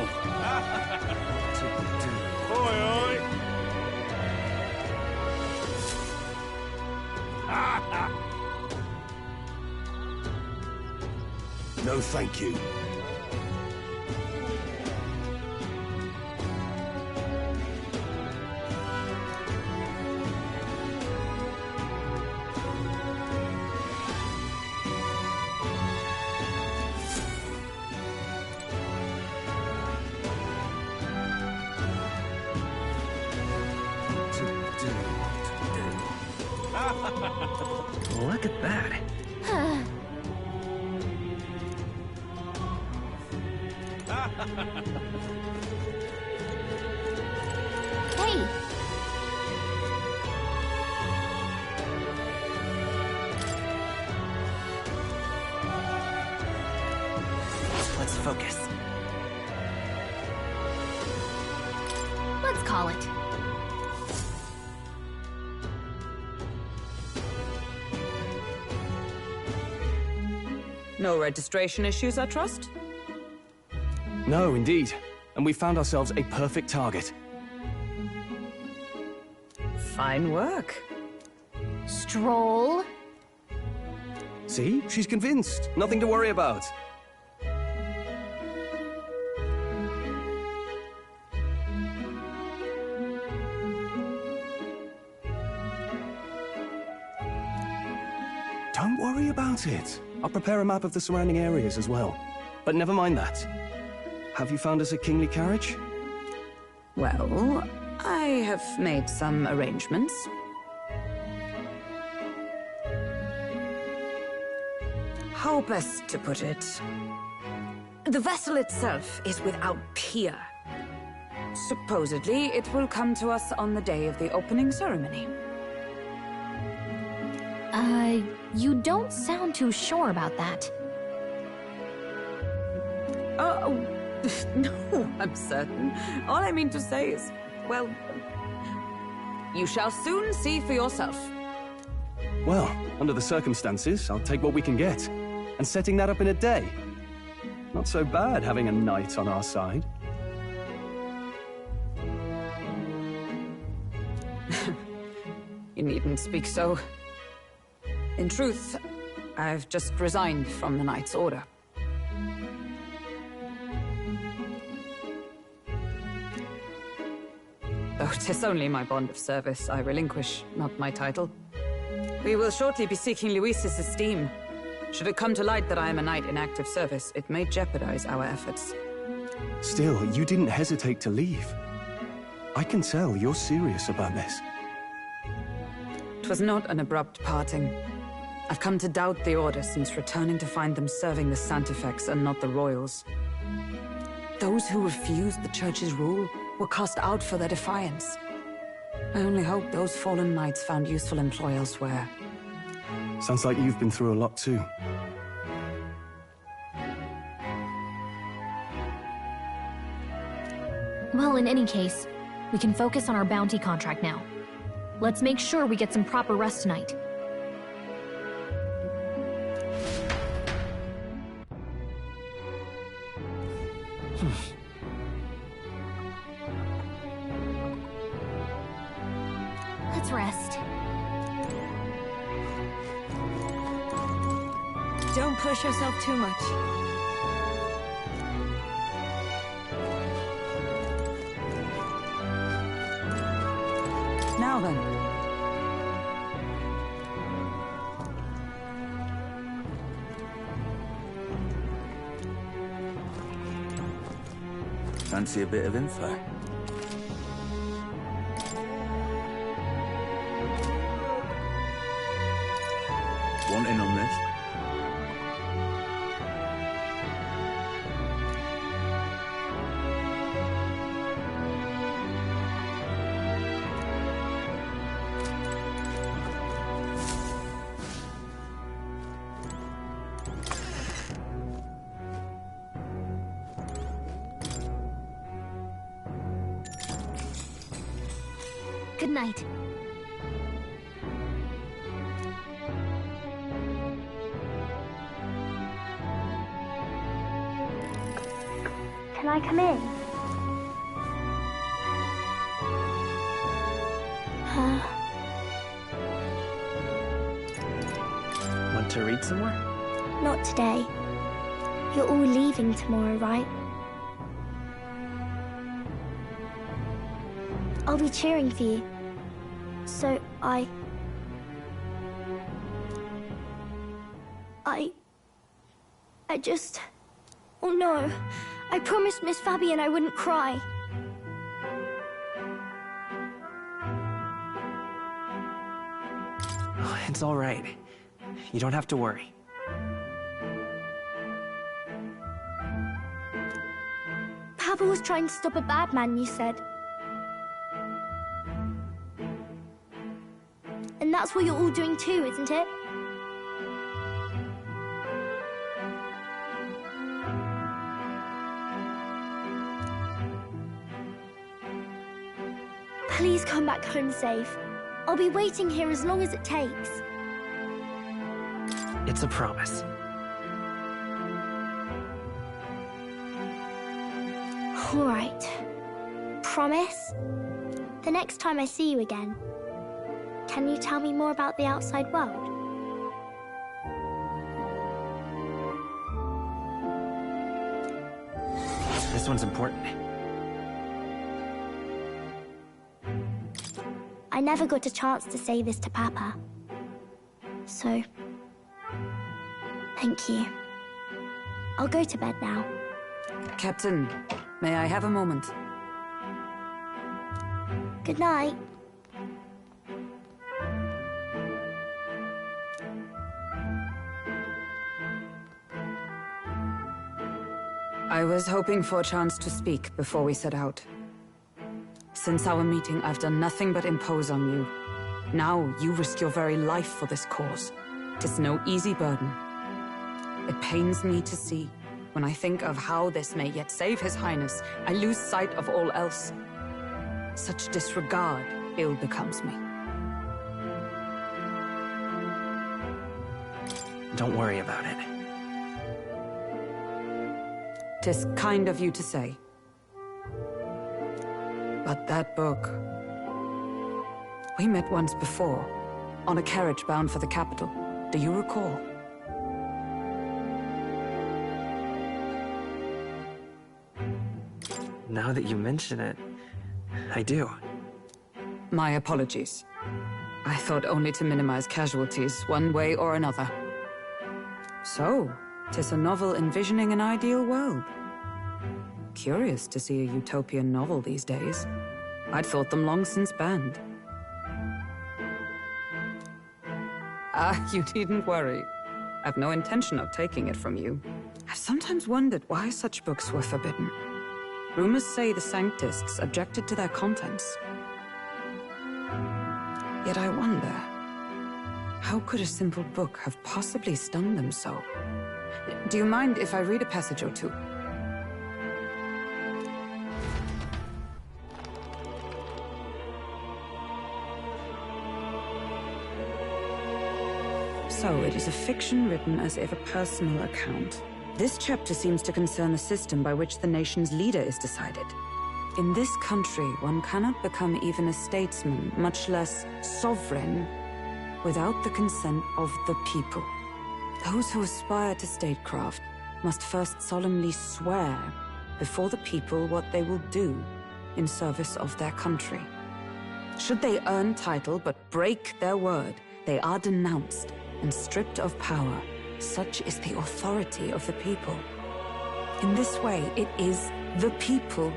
Oi, oi! No, thank you. Look at that. Hey! Let's focus. Let's call it. No registration issues, I trust? No, indeed. And we found ourselves a perfect target. Fine work. Stroll. See? She's convinced. Nothing to worry about. Don't worry about it. I'll prepare a map of the surrounding areas as well. But never mind that. Have you found us a kingly carriage? Well, I have made some arrangements. How best to put it? The vessel itself is without peer. Supposedly, it will come to us on the day of the opening ceremony. You don't sound too sure about that. Oh, no, I'm certain. All I mean to say is, well, you shall soon see for yourself. Well, under the circumstances, I'll take what we can get. And setting that up in a day. Not so bad having a knight on our side. You needn't speak so. In truth, I've just resigned from the Knight's Order. Though 'tis only my bond of service I relinquish, not my title. We will shortly be seeking Luis's esteem. Should it come to light that I am a knight in active service, it may jeopardize our efforts. Still, you didn't hesitate to leave. I can tell you're serious about this. 'Twas not an abrupt parting. I've come to doubt the Order since returning to find them serving the Santifex and not the Royals. Those who refused the Church's rule were cast out for their defiance. I only hope those fallen knights found useful employ elsewhere. Sounds like you've been through a lot too. Well, in any case, we can focus on our bounty contract now. Let's make sure we get some proper rest tonight. Let's rest. Don't push yourself too much. Now then. Fancy a bit of info? Want in on this? Good night. Can I come in? Want to read some more? Not today. You're all leaving tomorrow, right? I'll be cheering for you. So I just... Oh no. I promised Miss Fabian I wouldn't cry. Oh, it's all right. You don't have to worry. Papa was trying to stop a bad man, you said. And that's what you're all doing too, isn't it? Please come back home safe. I'll be waiting here as long as it takes. It's a promise. All right. Promise? The next time I see you again, can you tell me more about the outside world? This one's important. I never got a chance to say this to Papa. So, thank you. I'll go to bed now. Captain, may I have a moment? Good night. I was hoping for a chance to speak before we set out. Since our meeting, I've done nothing but impose on you. Now, you risk your very life for this cause. 'Tis no easy burden. It pains me to see. When I think of how this may yet save His Highness, I lose sight of all else. Such disregard ill becomes me. Don't worry about it. 'Tis kind of you to say. But that book... We met once before, on a carriage bound for the capital. Do you recall? Now that you mention it, I do. My apologies. I thought only to minimize casualties, one way or another. So, 'tis a novel envisioning an ideal world. Curious to see a utopian novel these days. I'd thought them long since banned. You needn't worry. I've no intention of taking it from you. I've sometimes wondered why such books were forbidden. Rumors say the Sanctists objected to their contents. Yet I wonder, how could a simple book have possibly stung them so? Do you mind if I read a passage or two? So, it is a fiction written as if a personal account. This chapter seems to concern the system by which the nation's leader is decided. In this country, one cannot become even a statesman, much less sovereign, without the consent of the people. Those who aspire to statecraft must first solemnly swear before the people what they will do in service of their country. Should they earn title but break their word, they are denounced and stripped of power. Such is the authority of the people. In this way, it is the people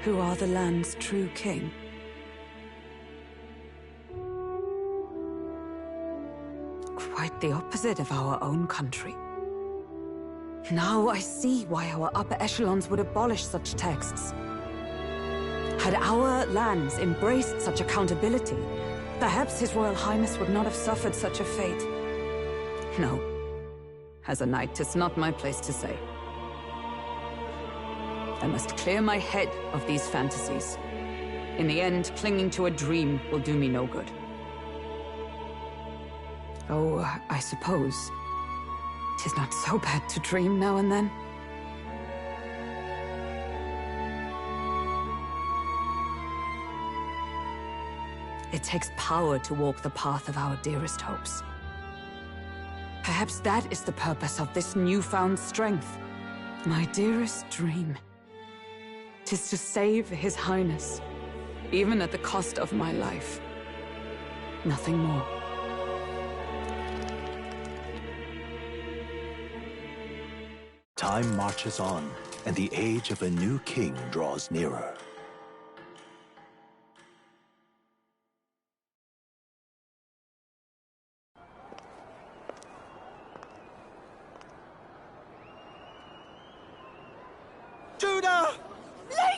who are the land's true king. Quite the opposite of our own country. Now I see why our upper echelons would abolish such texts. Had our lands embraced such accountability, perhaps His Royal Highness would not have suffered such a fate. No. As a knight, 'tis not my place to say. I must clear my head of these fantasies. In the end, clinging to a dream will do me no good. Oh, I suppose 'tis not so bad to dream now and then. It takes power to walk the path of our dearest hopes. Perhaps that is the purpose of this newfound strength. My dearest dream. 'Tis to save His Highness, even at the cost of my life. Nothing more. Time marches on, and the age of a new king draws nearer.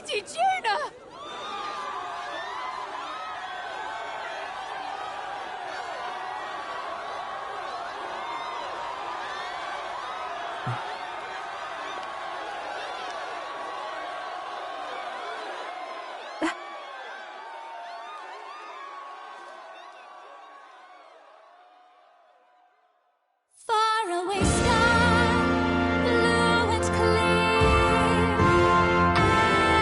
mighty Juna! Faraway sky, blue and clear.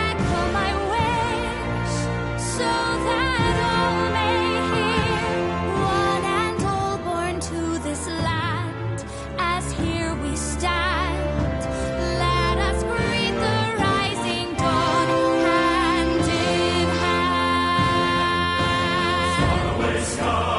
Echo my wish, so that all may hear. One and all born to this land, as here we stand. Let us greet the rising dawn, hand in hand. Faraway sky.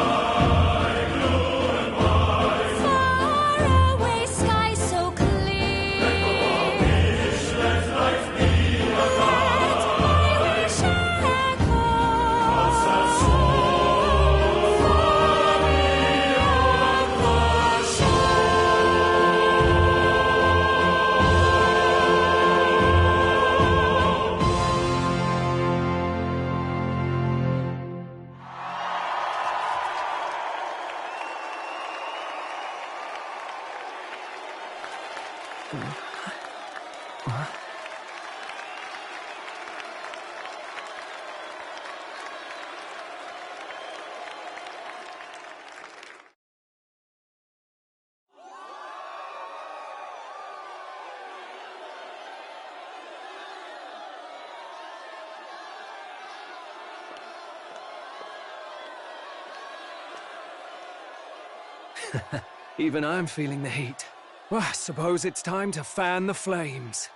Even I'm feeling the heat. Well, I suppose it's time to fan the flames.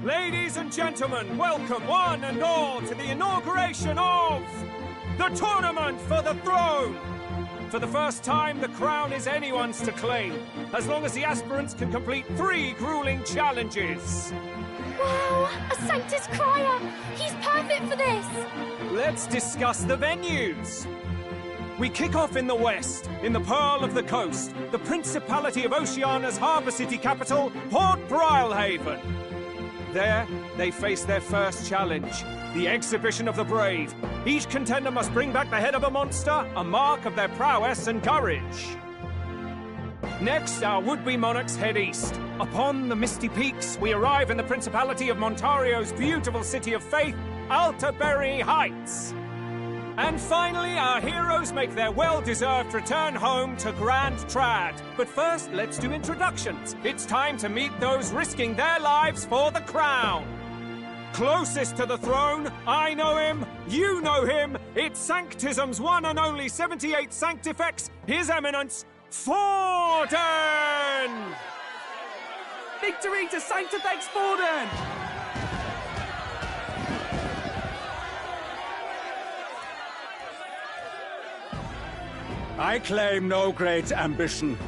Ladies and gentlemen, welcome one and all to the inauguration of the Tournament for the Throne! For the first time, the crown is anyone's to claim, as long as the aspirants can complete 3 grueling challenges. Wow, a Sanctus Crier! He's perfect for this! Let's discuss the venues. We kick off in the west, in the Pearl of the Coast, the Principality of Oceania's harbour city capital, Port Brilehaven. There, they face their first challenge, the Exhibition of the Brave. Each contender must bring back the head of a monster, a mark of their prowess and courage. Next, our would-be monarchs head east. Upon the misty peaks, we arrive in the Principality of Montario's beautiful city of faith, Altaberry Heights. And finally, our heroes make their well-deserved return home to Grand Trad. But first, let's do introductions. It's time to meet those risking their lives for the crown. Closest to the throne, I know him, you know him. It's Sanctism's one and only 78 Sanctifex, His Eminence, Forden! Victory to Sanctifex Forden! I claim no great ambition,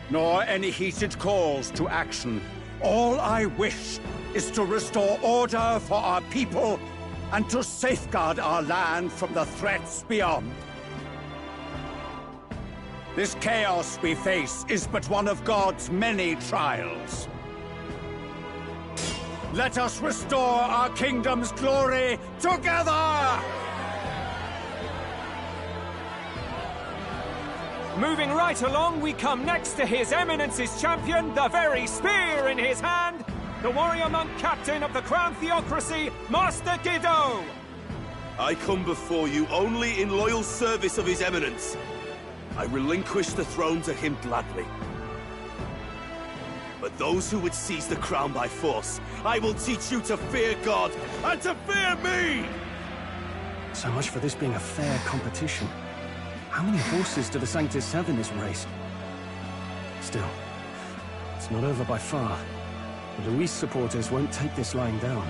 nor any heated calls to action. All I wish is to restore order for our people and to safeguard our land from the threats beyond. This chaos we face is but one of God's many trials. Let us restore our kingdom's glory together! Moving right along, we come next to His Eminence's champion, the very spear in his hand, the warrior monk captain of the Crown Theocracy, Master Giddo! I come before you only in loyal service of His Eminence. I relinquish the throne to him gladly. But those who would seize the crown by force, I will teach you to fear God and to fear me! So much for this being a fair competition. How many horses do the Sanctus have in this race? Still, it's not over by far. The Luis supporters won't take this lying down.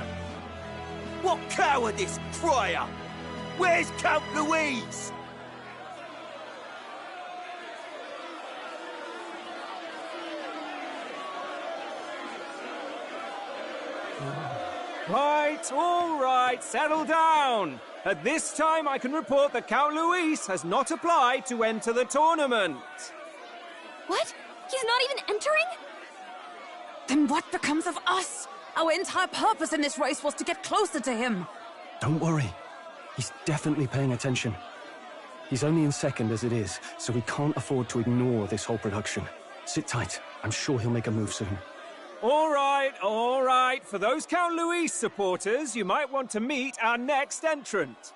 What cowardice, Friar! Where's Count Louise? All right, settle down. At this time, I can report that Count Luis has not applied to enter the tournament. What? He's not even entering? Then what becomes of us? Our entire purpose in this race was to get closer to him. Don't worry. He's definitely paying attention. He's only in second as it is, so we can't afford to ignore this whole production. Sit tight. I'm sure he'll make a move soon. All right. For those Count Luis supporters, you might want to meet our next entrant.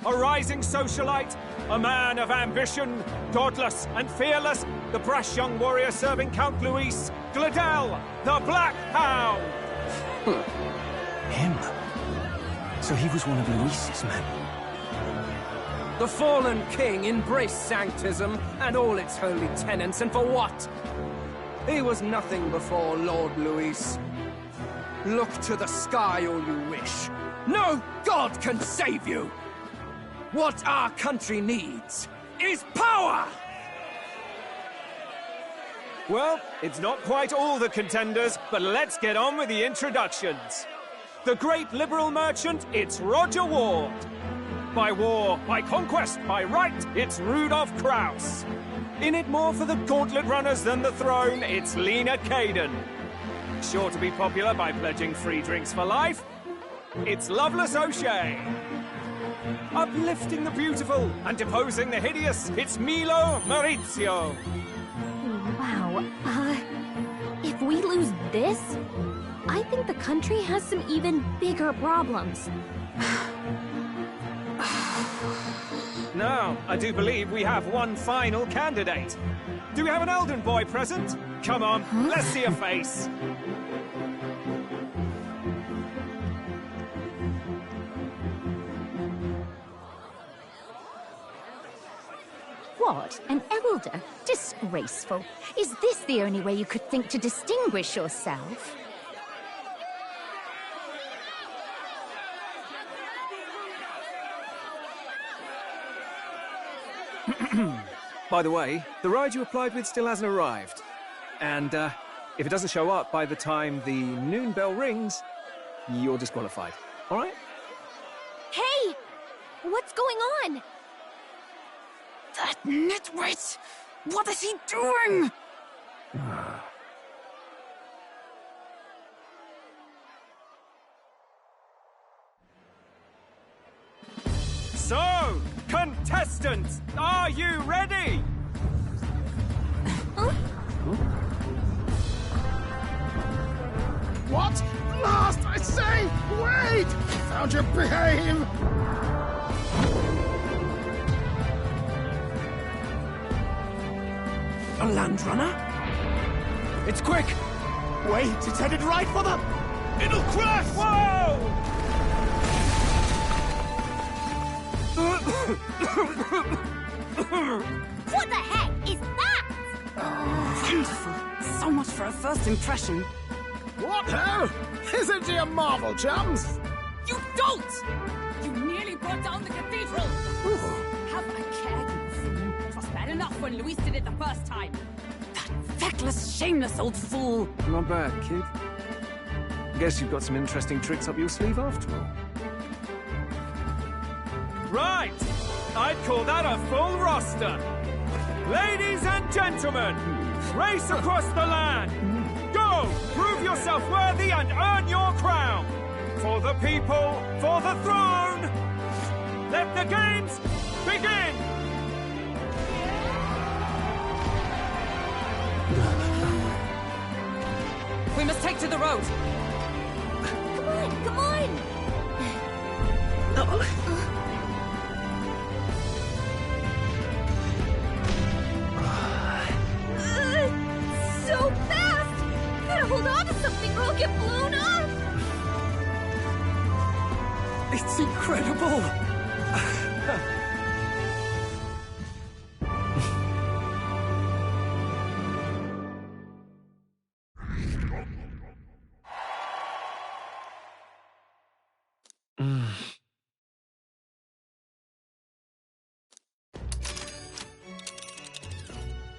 A rising socialite, a man of ambition, godless and fearless, the brash young warrior serving Count Luis, Gladel, the Black Hound! Him? So he was one of Luis's men? The fallen king embraced Sanctism and all its holy tenets, and for what? He was nothing before Lord Luis. Look to the sky all you wish. No god can save you! What our country needs is power! Well, it's not quite all the contenders, but let's get on with the introductions. The great liberal merchant, it's Roger Ward. By war, by conquest, by right, it's Rudolf Kraus. In it more for the gauntlet runners than the throne, it's Lena Kaden. Sure to be popular by pledging free drinks for life, it's Loveless O'Shea. Uplifting the beautiful and deposing the hideous, it's Milo Maurizio. Wow, if we lose this, I think the country has some even bigger problems. Now, I do believe we have one final candidate. Do we have an Elden boy present? Come on, let's see a face. What? An elder? Disgraceful. Is this the only way you could think to distinguish yourself? By the way, the ride you applied with still hasn't arrived. And, if it doesn't show up by the time the noon bell rings, you're disqualified. All right? Hey! What's going on? That nitwit! What is he doing? So, contestants, are you ready? What? Blast, I say! Wait! Found your behave! A land runner? It's quick! Wait, it's headed right for them! It'll crash! Whoa! What the heck is that? Wonderful. So much for a first impression. What hell? Isn't he a marvel, chums? You don't! You nearly brought down the cathedral! Have a care, you fool. It was bad enough when Luis did it the first time. That feckless, shameless old fool! Not bad, kid. Guess you've got some interesting tricks up your sleeve after all. Right! I'd call that a full roster. Ladies and gentlemen, race across the land. Go! Prove yourself worthy and earn your crown. For the people, for the throne. Let the games begin! We must take to the road. Come on, come on! So fast! Gotta hold on to something or I'll get blown up! It's incredible!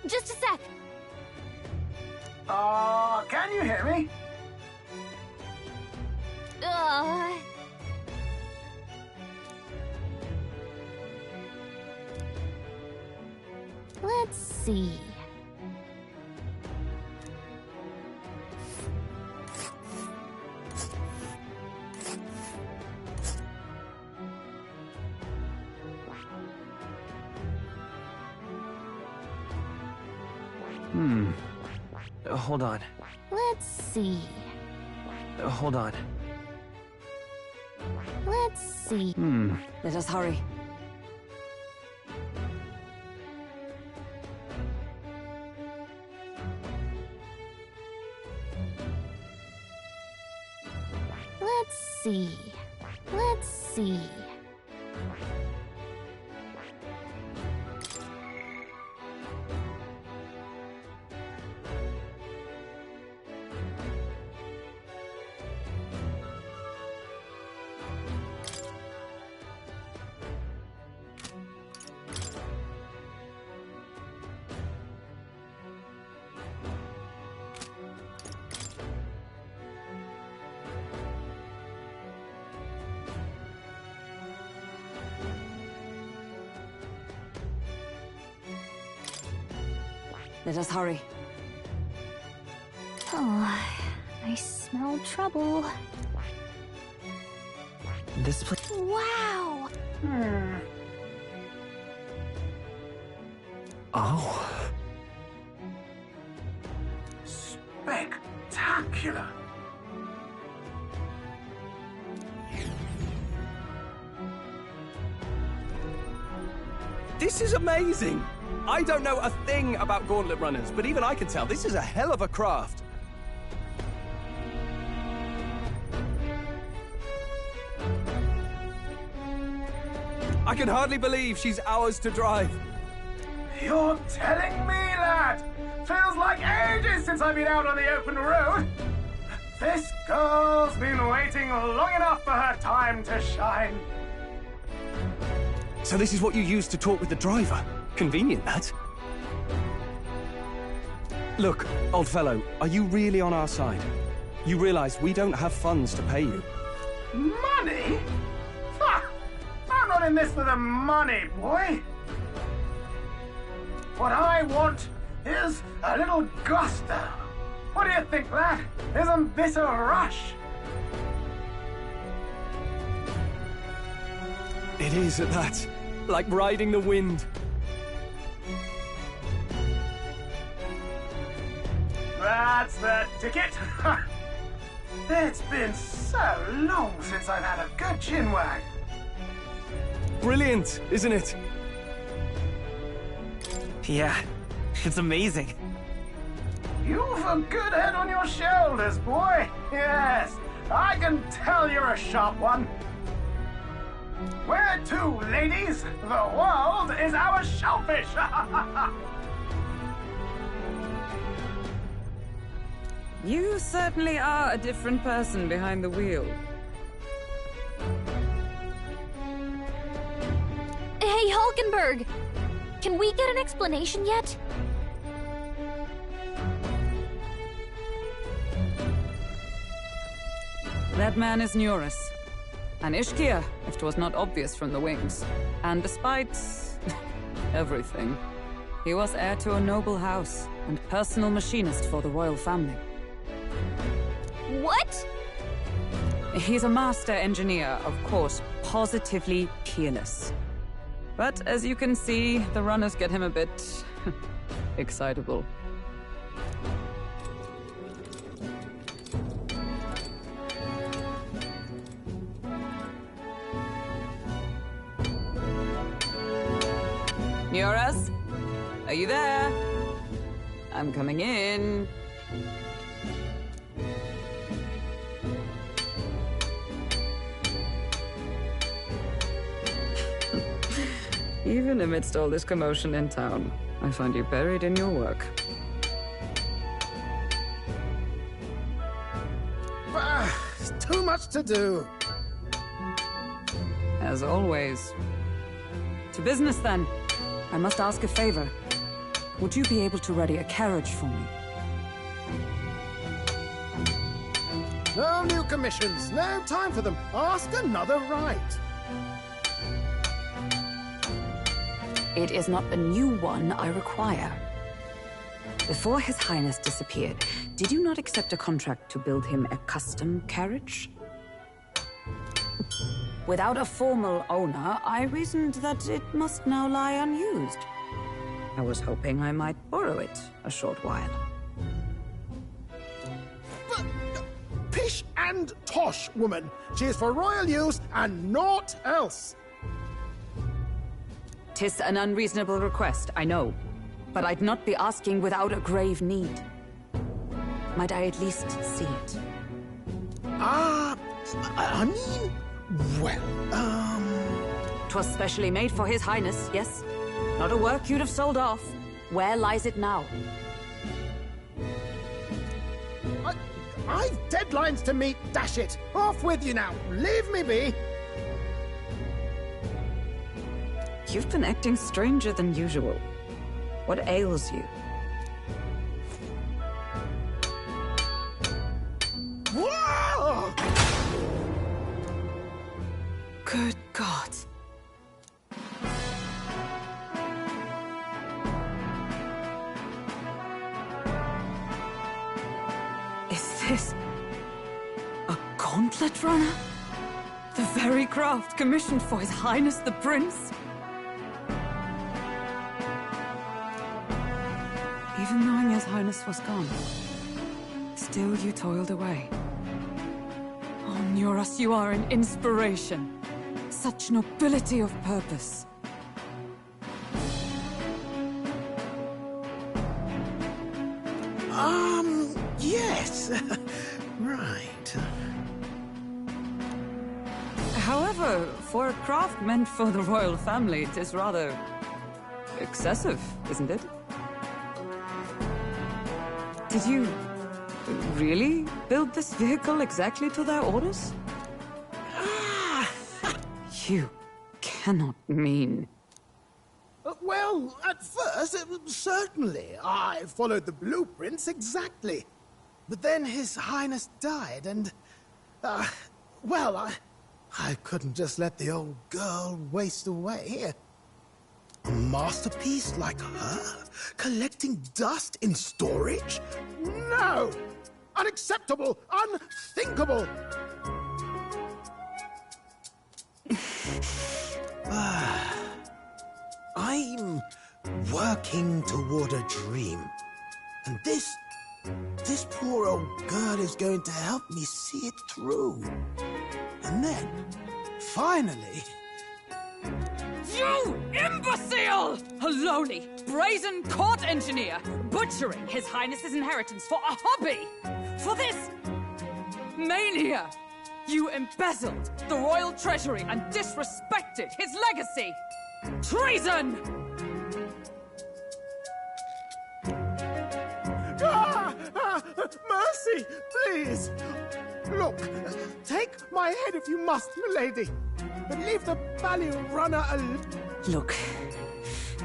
Just a sec. Can you hear me? Let's see. Hold on. Let's see. Hold on. Let's see. Let us hurry. Let's see. Let's see. Let us hurry. Oh, I smell trouble. This place. Wow! Oh. Spectacular! This is amazing! I don't know a thing about gauntlet runners, but even I can tell this is a hell of a craft. I can hardly believe she's ours to drive. You're telling me, lad? Feels like ages since I've been out on the open road. This girl's been waiting long enough for her time to shine. So this is what you use to talk with the driver? Convenient, that. Look, old fellow, are you really on our side? You realize we don't have funds to pay you. Money? Ha! I'm not in this for the money, boy. What I want is a little gusto. What do you think, lad? Isn't this a rush? It is at that. Like riding the wind. That's the ticket. It's been so long since I've had a good chinwag. Brilliant, isn't it? Yeah, it's amazing. You've a good head on your shoulders, boy. Yes, I can tell you're a sharp one. Where to, ladies? The world is our shellfish. You certainly are a different person behind the wheel. Hey, Hulkenberg! Can we get an explanation yet? That man is Neurus. An Ishkia, if 'twas not obvious from the wings. And despite everything, he was heir to a noble house and personal machinist for the royal family. What? He's a master engineer, of course, positively peerless. But as you can see, the runners get him a bit excitable. Neurus? Are you there? I'm coming in. Even amidst all this commotion in town, I find you buried in your work. It's too much to do. As always. To business, then. I must ask a favor. Would you be able to ready a carriage for me? No new commissions. No time for them. Ask another right. It is not a new one I require. Before His Highness disappeared, did you not accept a contract to build him a custom carriage? Without a formal owner, I reasoned that it must now lie unused. I was hoping I might borrow it a short while. Pish and tosh, woman. She is for royal use and naught else. 'Tis an unreasonable request, I know. But I'd not be asking without a grave need. Might I at least see it? I mean, well, 'Twas specially made for His Highness, yes? Not a work you'd have sold off. Where lies it now? I've deadlines to meet, dash it! Off with you now! Leave me be! You've been acting stranger than usual. What ails you? Whoa! Good God. Is this a gauntlet runner? The very craft commissioned for His Highness the Prince? Even knowing His Highness was gone, still you toiled away. Oh, Nuras, you are an inspiration. Such nobility of purpose. Yes. Right. However, for a craft meant for the royal family, it is rather excessive, isn't it? Did you really build this vehicle exactly to their orders? You cannot mean... Well, at first, certainly. I followed the blueprints exactly. But then His Highness died, and... well, I couldn't just let the old girl waste away. A masterpiece like her? Collecting dust in storage? No! Unacceptable! Unthinkable! I'm working toward a dream. And this poor old girl is going to help me see it through. And then, finally... You imbecile! A lowly, brazen court engineer, butchering His Highness's inheritance for a hobby! For this mania! You embezzled the royal treasury and disrespected his legacy! Treason! Mercy, please! Look, take my head if you must, milady. But leave the value runner alone. Look,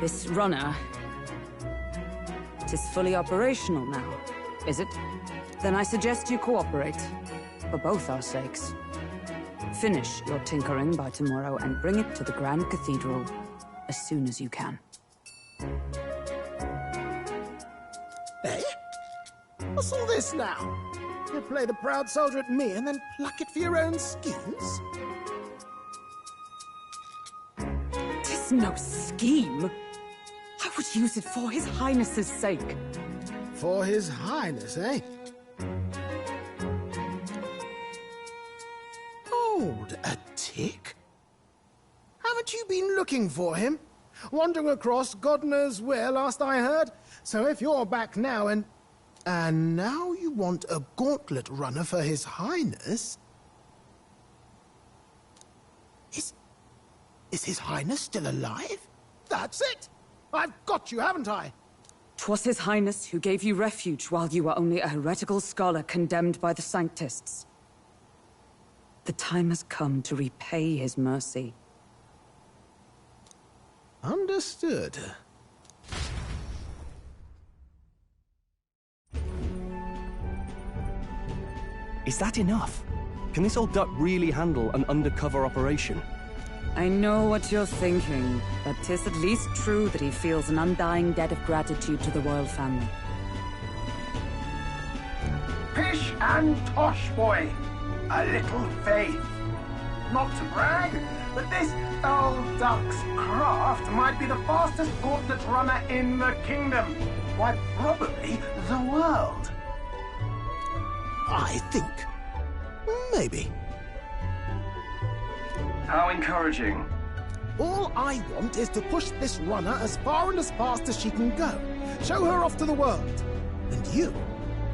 this runner... It is fully operational now, is it? Then I suggest you cooperate, for both our sakes. Finish your tinkering by tomorrow and bring it to the Grand Cathedral as soon as you can. Eh? What's all this now? You play the proud soldier at me and then pluck it for your own schemes? Tis no scheme. I would use it for His Highness's sake. For His Highness, eh? Hold a tick. Haven't you been looking for him? Wandering across God knows where, last I heard. So if you're back now and now you want a gauntlet runner for His Highness? Is His Highness still alive? That's it! I've got you, haven't I? 'Twas His Highness who gave you refuge while you were only a heretical scholar condemned by the Sanctists. The time has come to repay His mercy. Understood. Is that enough? Can this old duck really handle an undercover operation? I know what you're thinking, but 'tis at least true that he feels an undying debt of gratitude to the royal family. Pish and tosh, boy. A little faith. Not to brag, but this old duck's craft might be the fastest gauntlet runner in the kingdom. Why, probably the world. I think. Maybe. How encouraging. All I want is to push this runner as far and as fast as she can go. Show her off to the world. And you?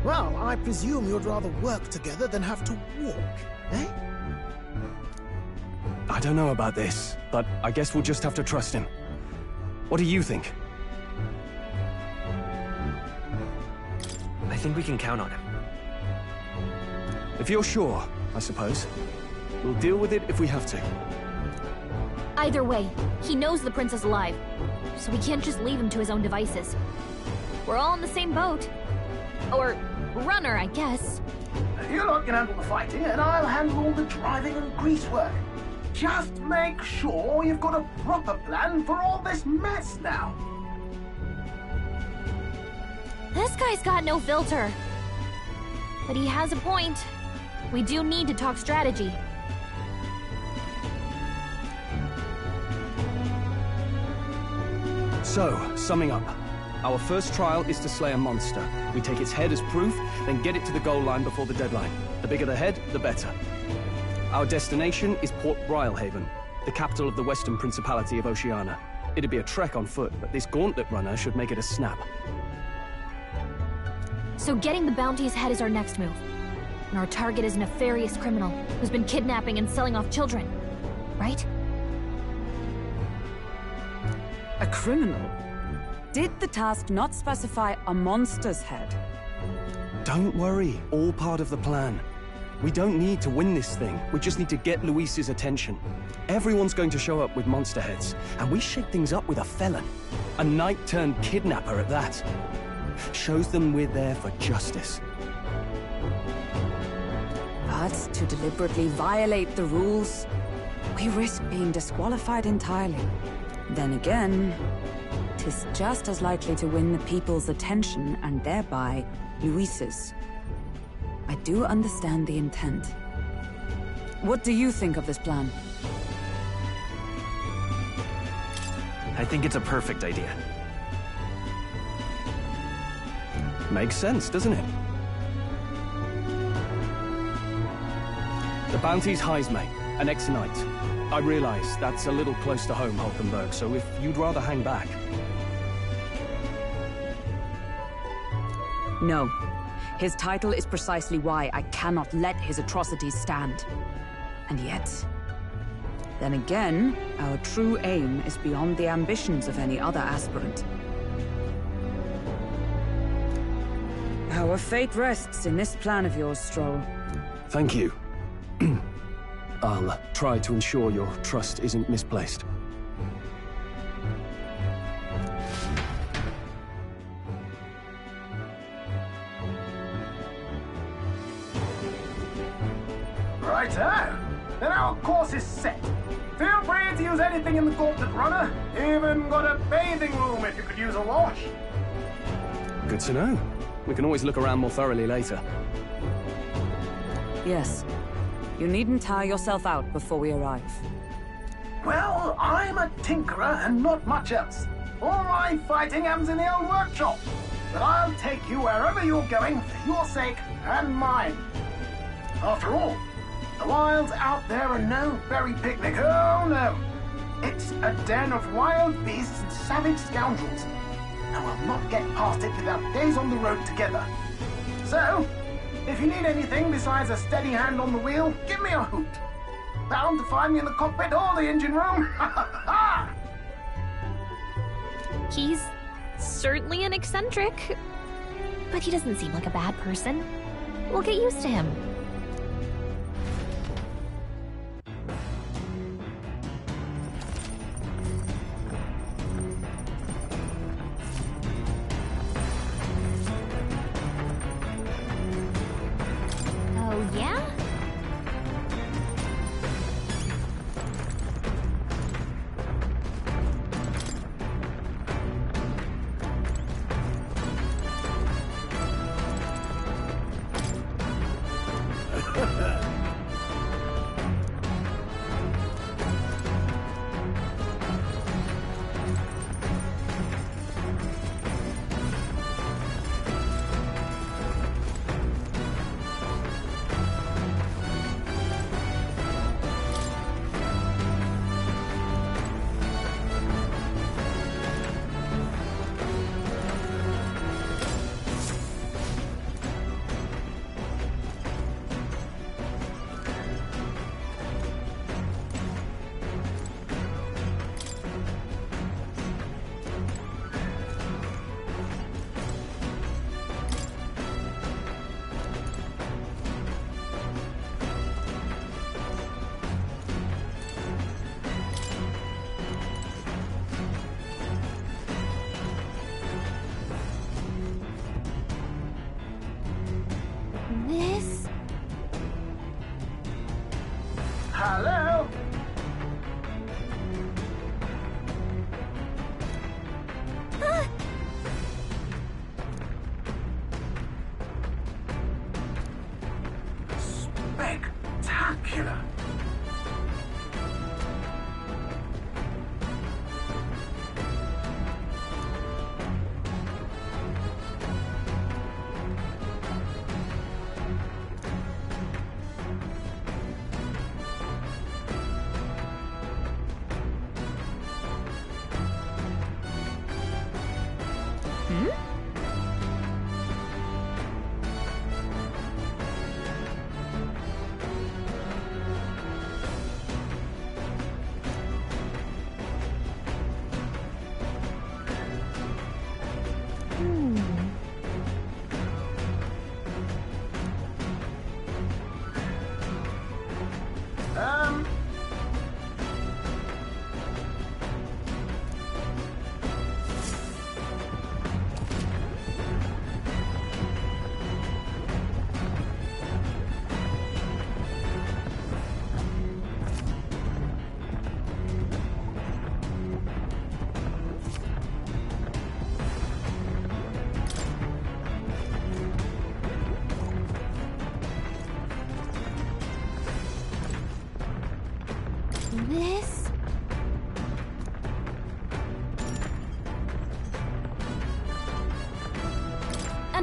Well, I presume you'd rather work together than have to walk, eh? I don't know about this, but I guess we'll just have to trust him. What do you think? I think we can count on him. If you're sure, I suppose. We'll deal with it if we have to. Either way, he knows the prince is alive, so we can't just leave him to his own devices. We're all in the same boat. Or runner, I guess. You lot can handle the fighting, and I'll handle all the driving and grease work. Just make sure you've got a proper plan for all this mess now. This guy's got no filter. But he has a point. We do need to talk strategy. So, summing up. Our first trial is to slay a monster. We take its head as proof, then get it to the goal line before the deadline. The bigger the head, the better. Our destination is Port Brylehaven, the capital of the Western Principality of Oceania. It'd be a trek on foot, but this gauntlet runner should make it a snap. So getting the bounty's head is our next move. And our target is a nefarious criminal who's been kidnapping and selling off children. Right? A criminal? Did the task not specify a monster's head? Don't worry, all part of the plan. We don't need to win this thing, we just need to get Luis's attention. Everyone's going to show up with monster heads, and we shake things up with a felon. A knight-turned-kidnapper at that. Shows them we're there for justice. But to deliberately violate the rules, we risk being disqualified entirely. Then again, 'tis just as likely to win the people's attention and thereby Luis's. I do understand the intent. What do you think of this plan? I think it's a perfect idea. Makes sense, doesn't it? The bounty's Heisme, an ex-knight. I realize that's a little close to home, Hulkenberg, so if you'd rather hang back... No. His title is precisely why I cannot let his atrocities stand. And yet... Then again, our true aim is beyond the ambitions of any other aspirant. Our fate rests in this plan of yours, Stroll. Thank you. I'll try to ensure your trust isn't misplaced. Righto! Then our course is set. Feel free to use anything in the gauntlet runner. Even got a bathing room if you could use a wash. Good to know. We can always look around more thoroughly later. Yes. You needn't tire yourself out before we arrive. Well, I'm a tinkerer and not much else. All my fighting happens in the old workshop. But I'll take you wherever you're going for your sake and mine. After all, the wilds out there are no berry picnic. Oh no. It's a den of wild beasts and savage scoundrels. And we'll not get past it without days on the road together. So, if you need anything besides a steady hand on the wheel, give me a hoot. Bound to find me in the cockpit or the engine room. He's certainly an eccentric, but he doesn't seem like a bad person. We'll get used to him. Oh, yeah?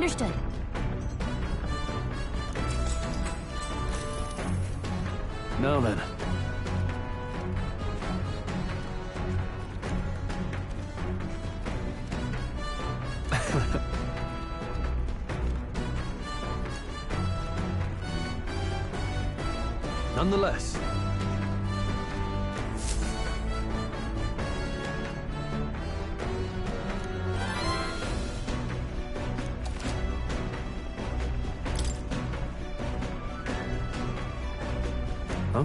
Understood. Now then. Nonetheless. Huh?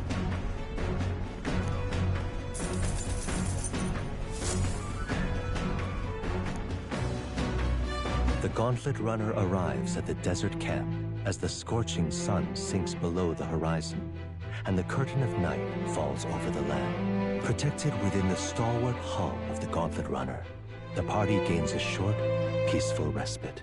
The Gauntlet Runner arrives at the desert camp as the scorching sun sinks below the horizon, and the curtain of night falls over the land. Protected within the stalwart hull of the Gauntlet Runner, the party gains a short, peaceful respite.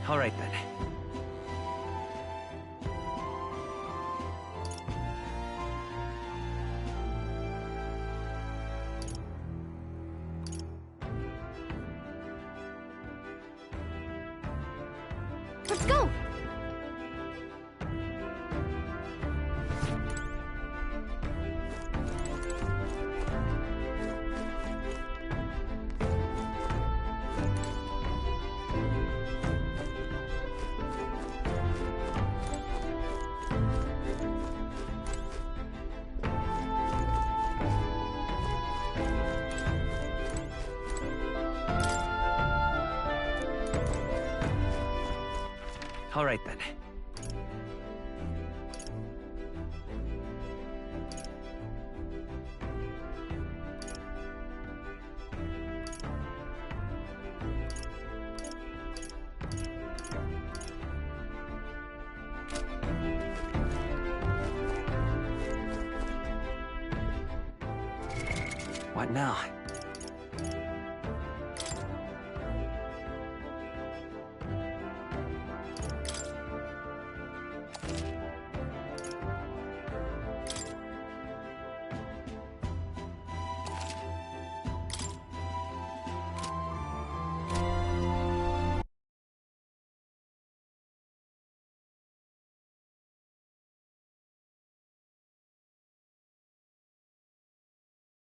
All right, then. Let's go! All right, then. What now?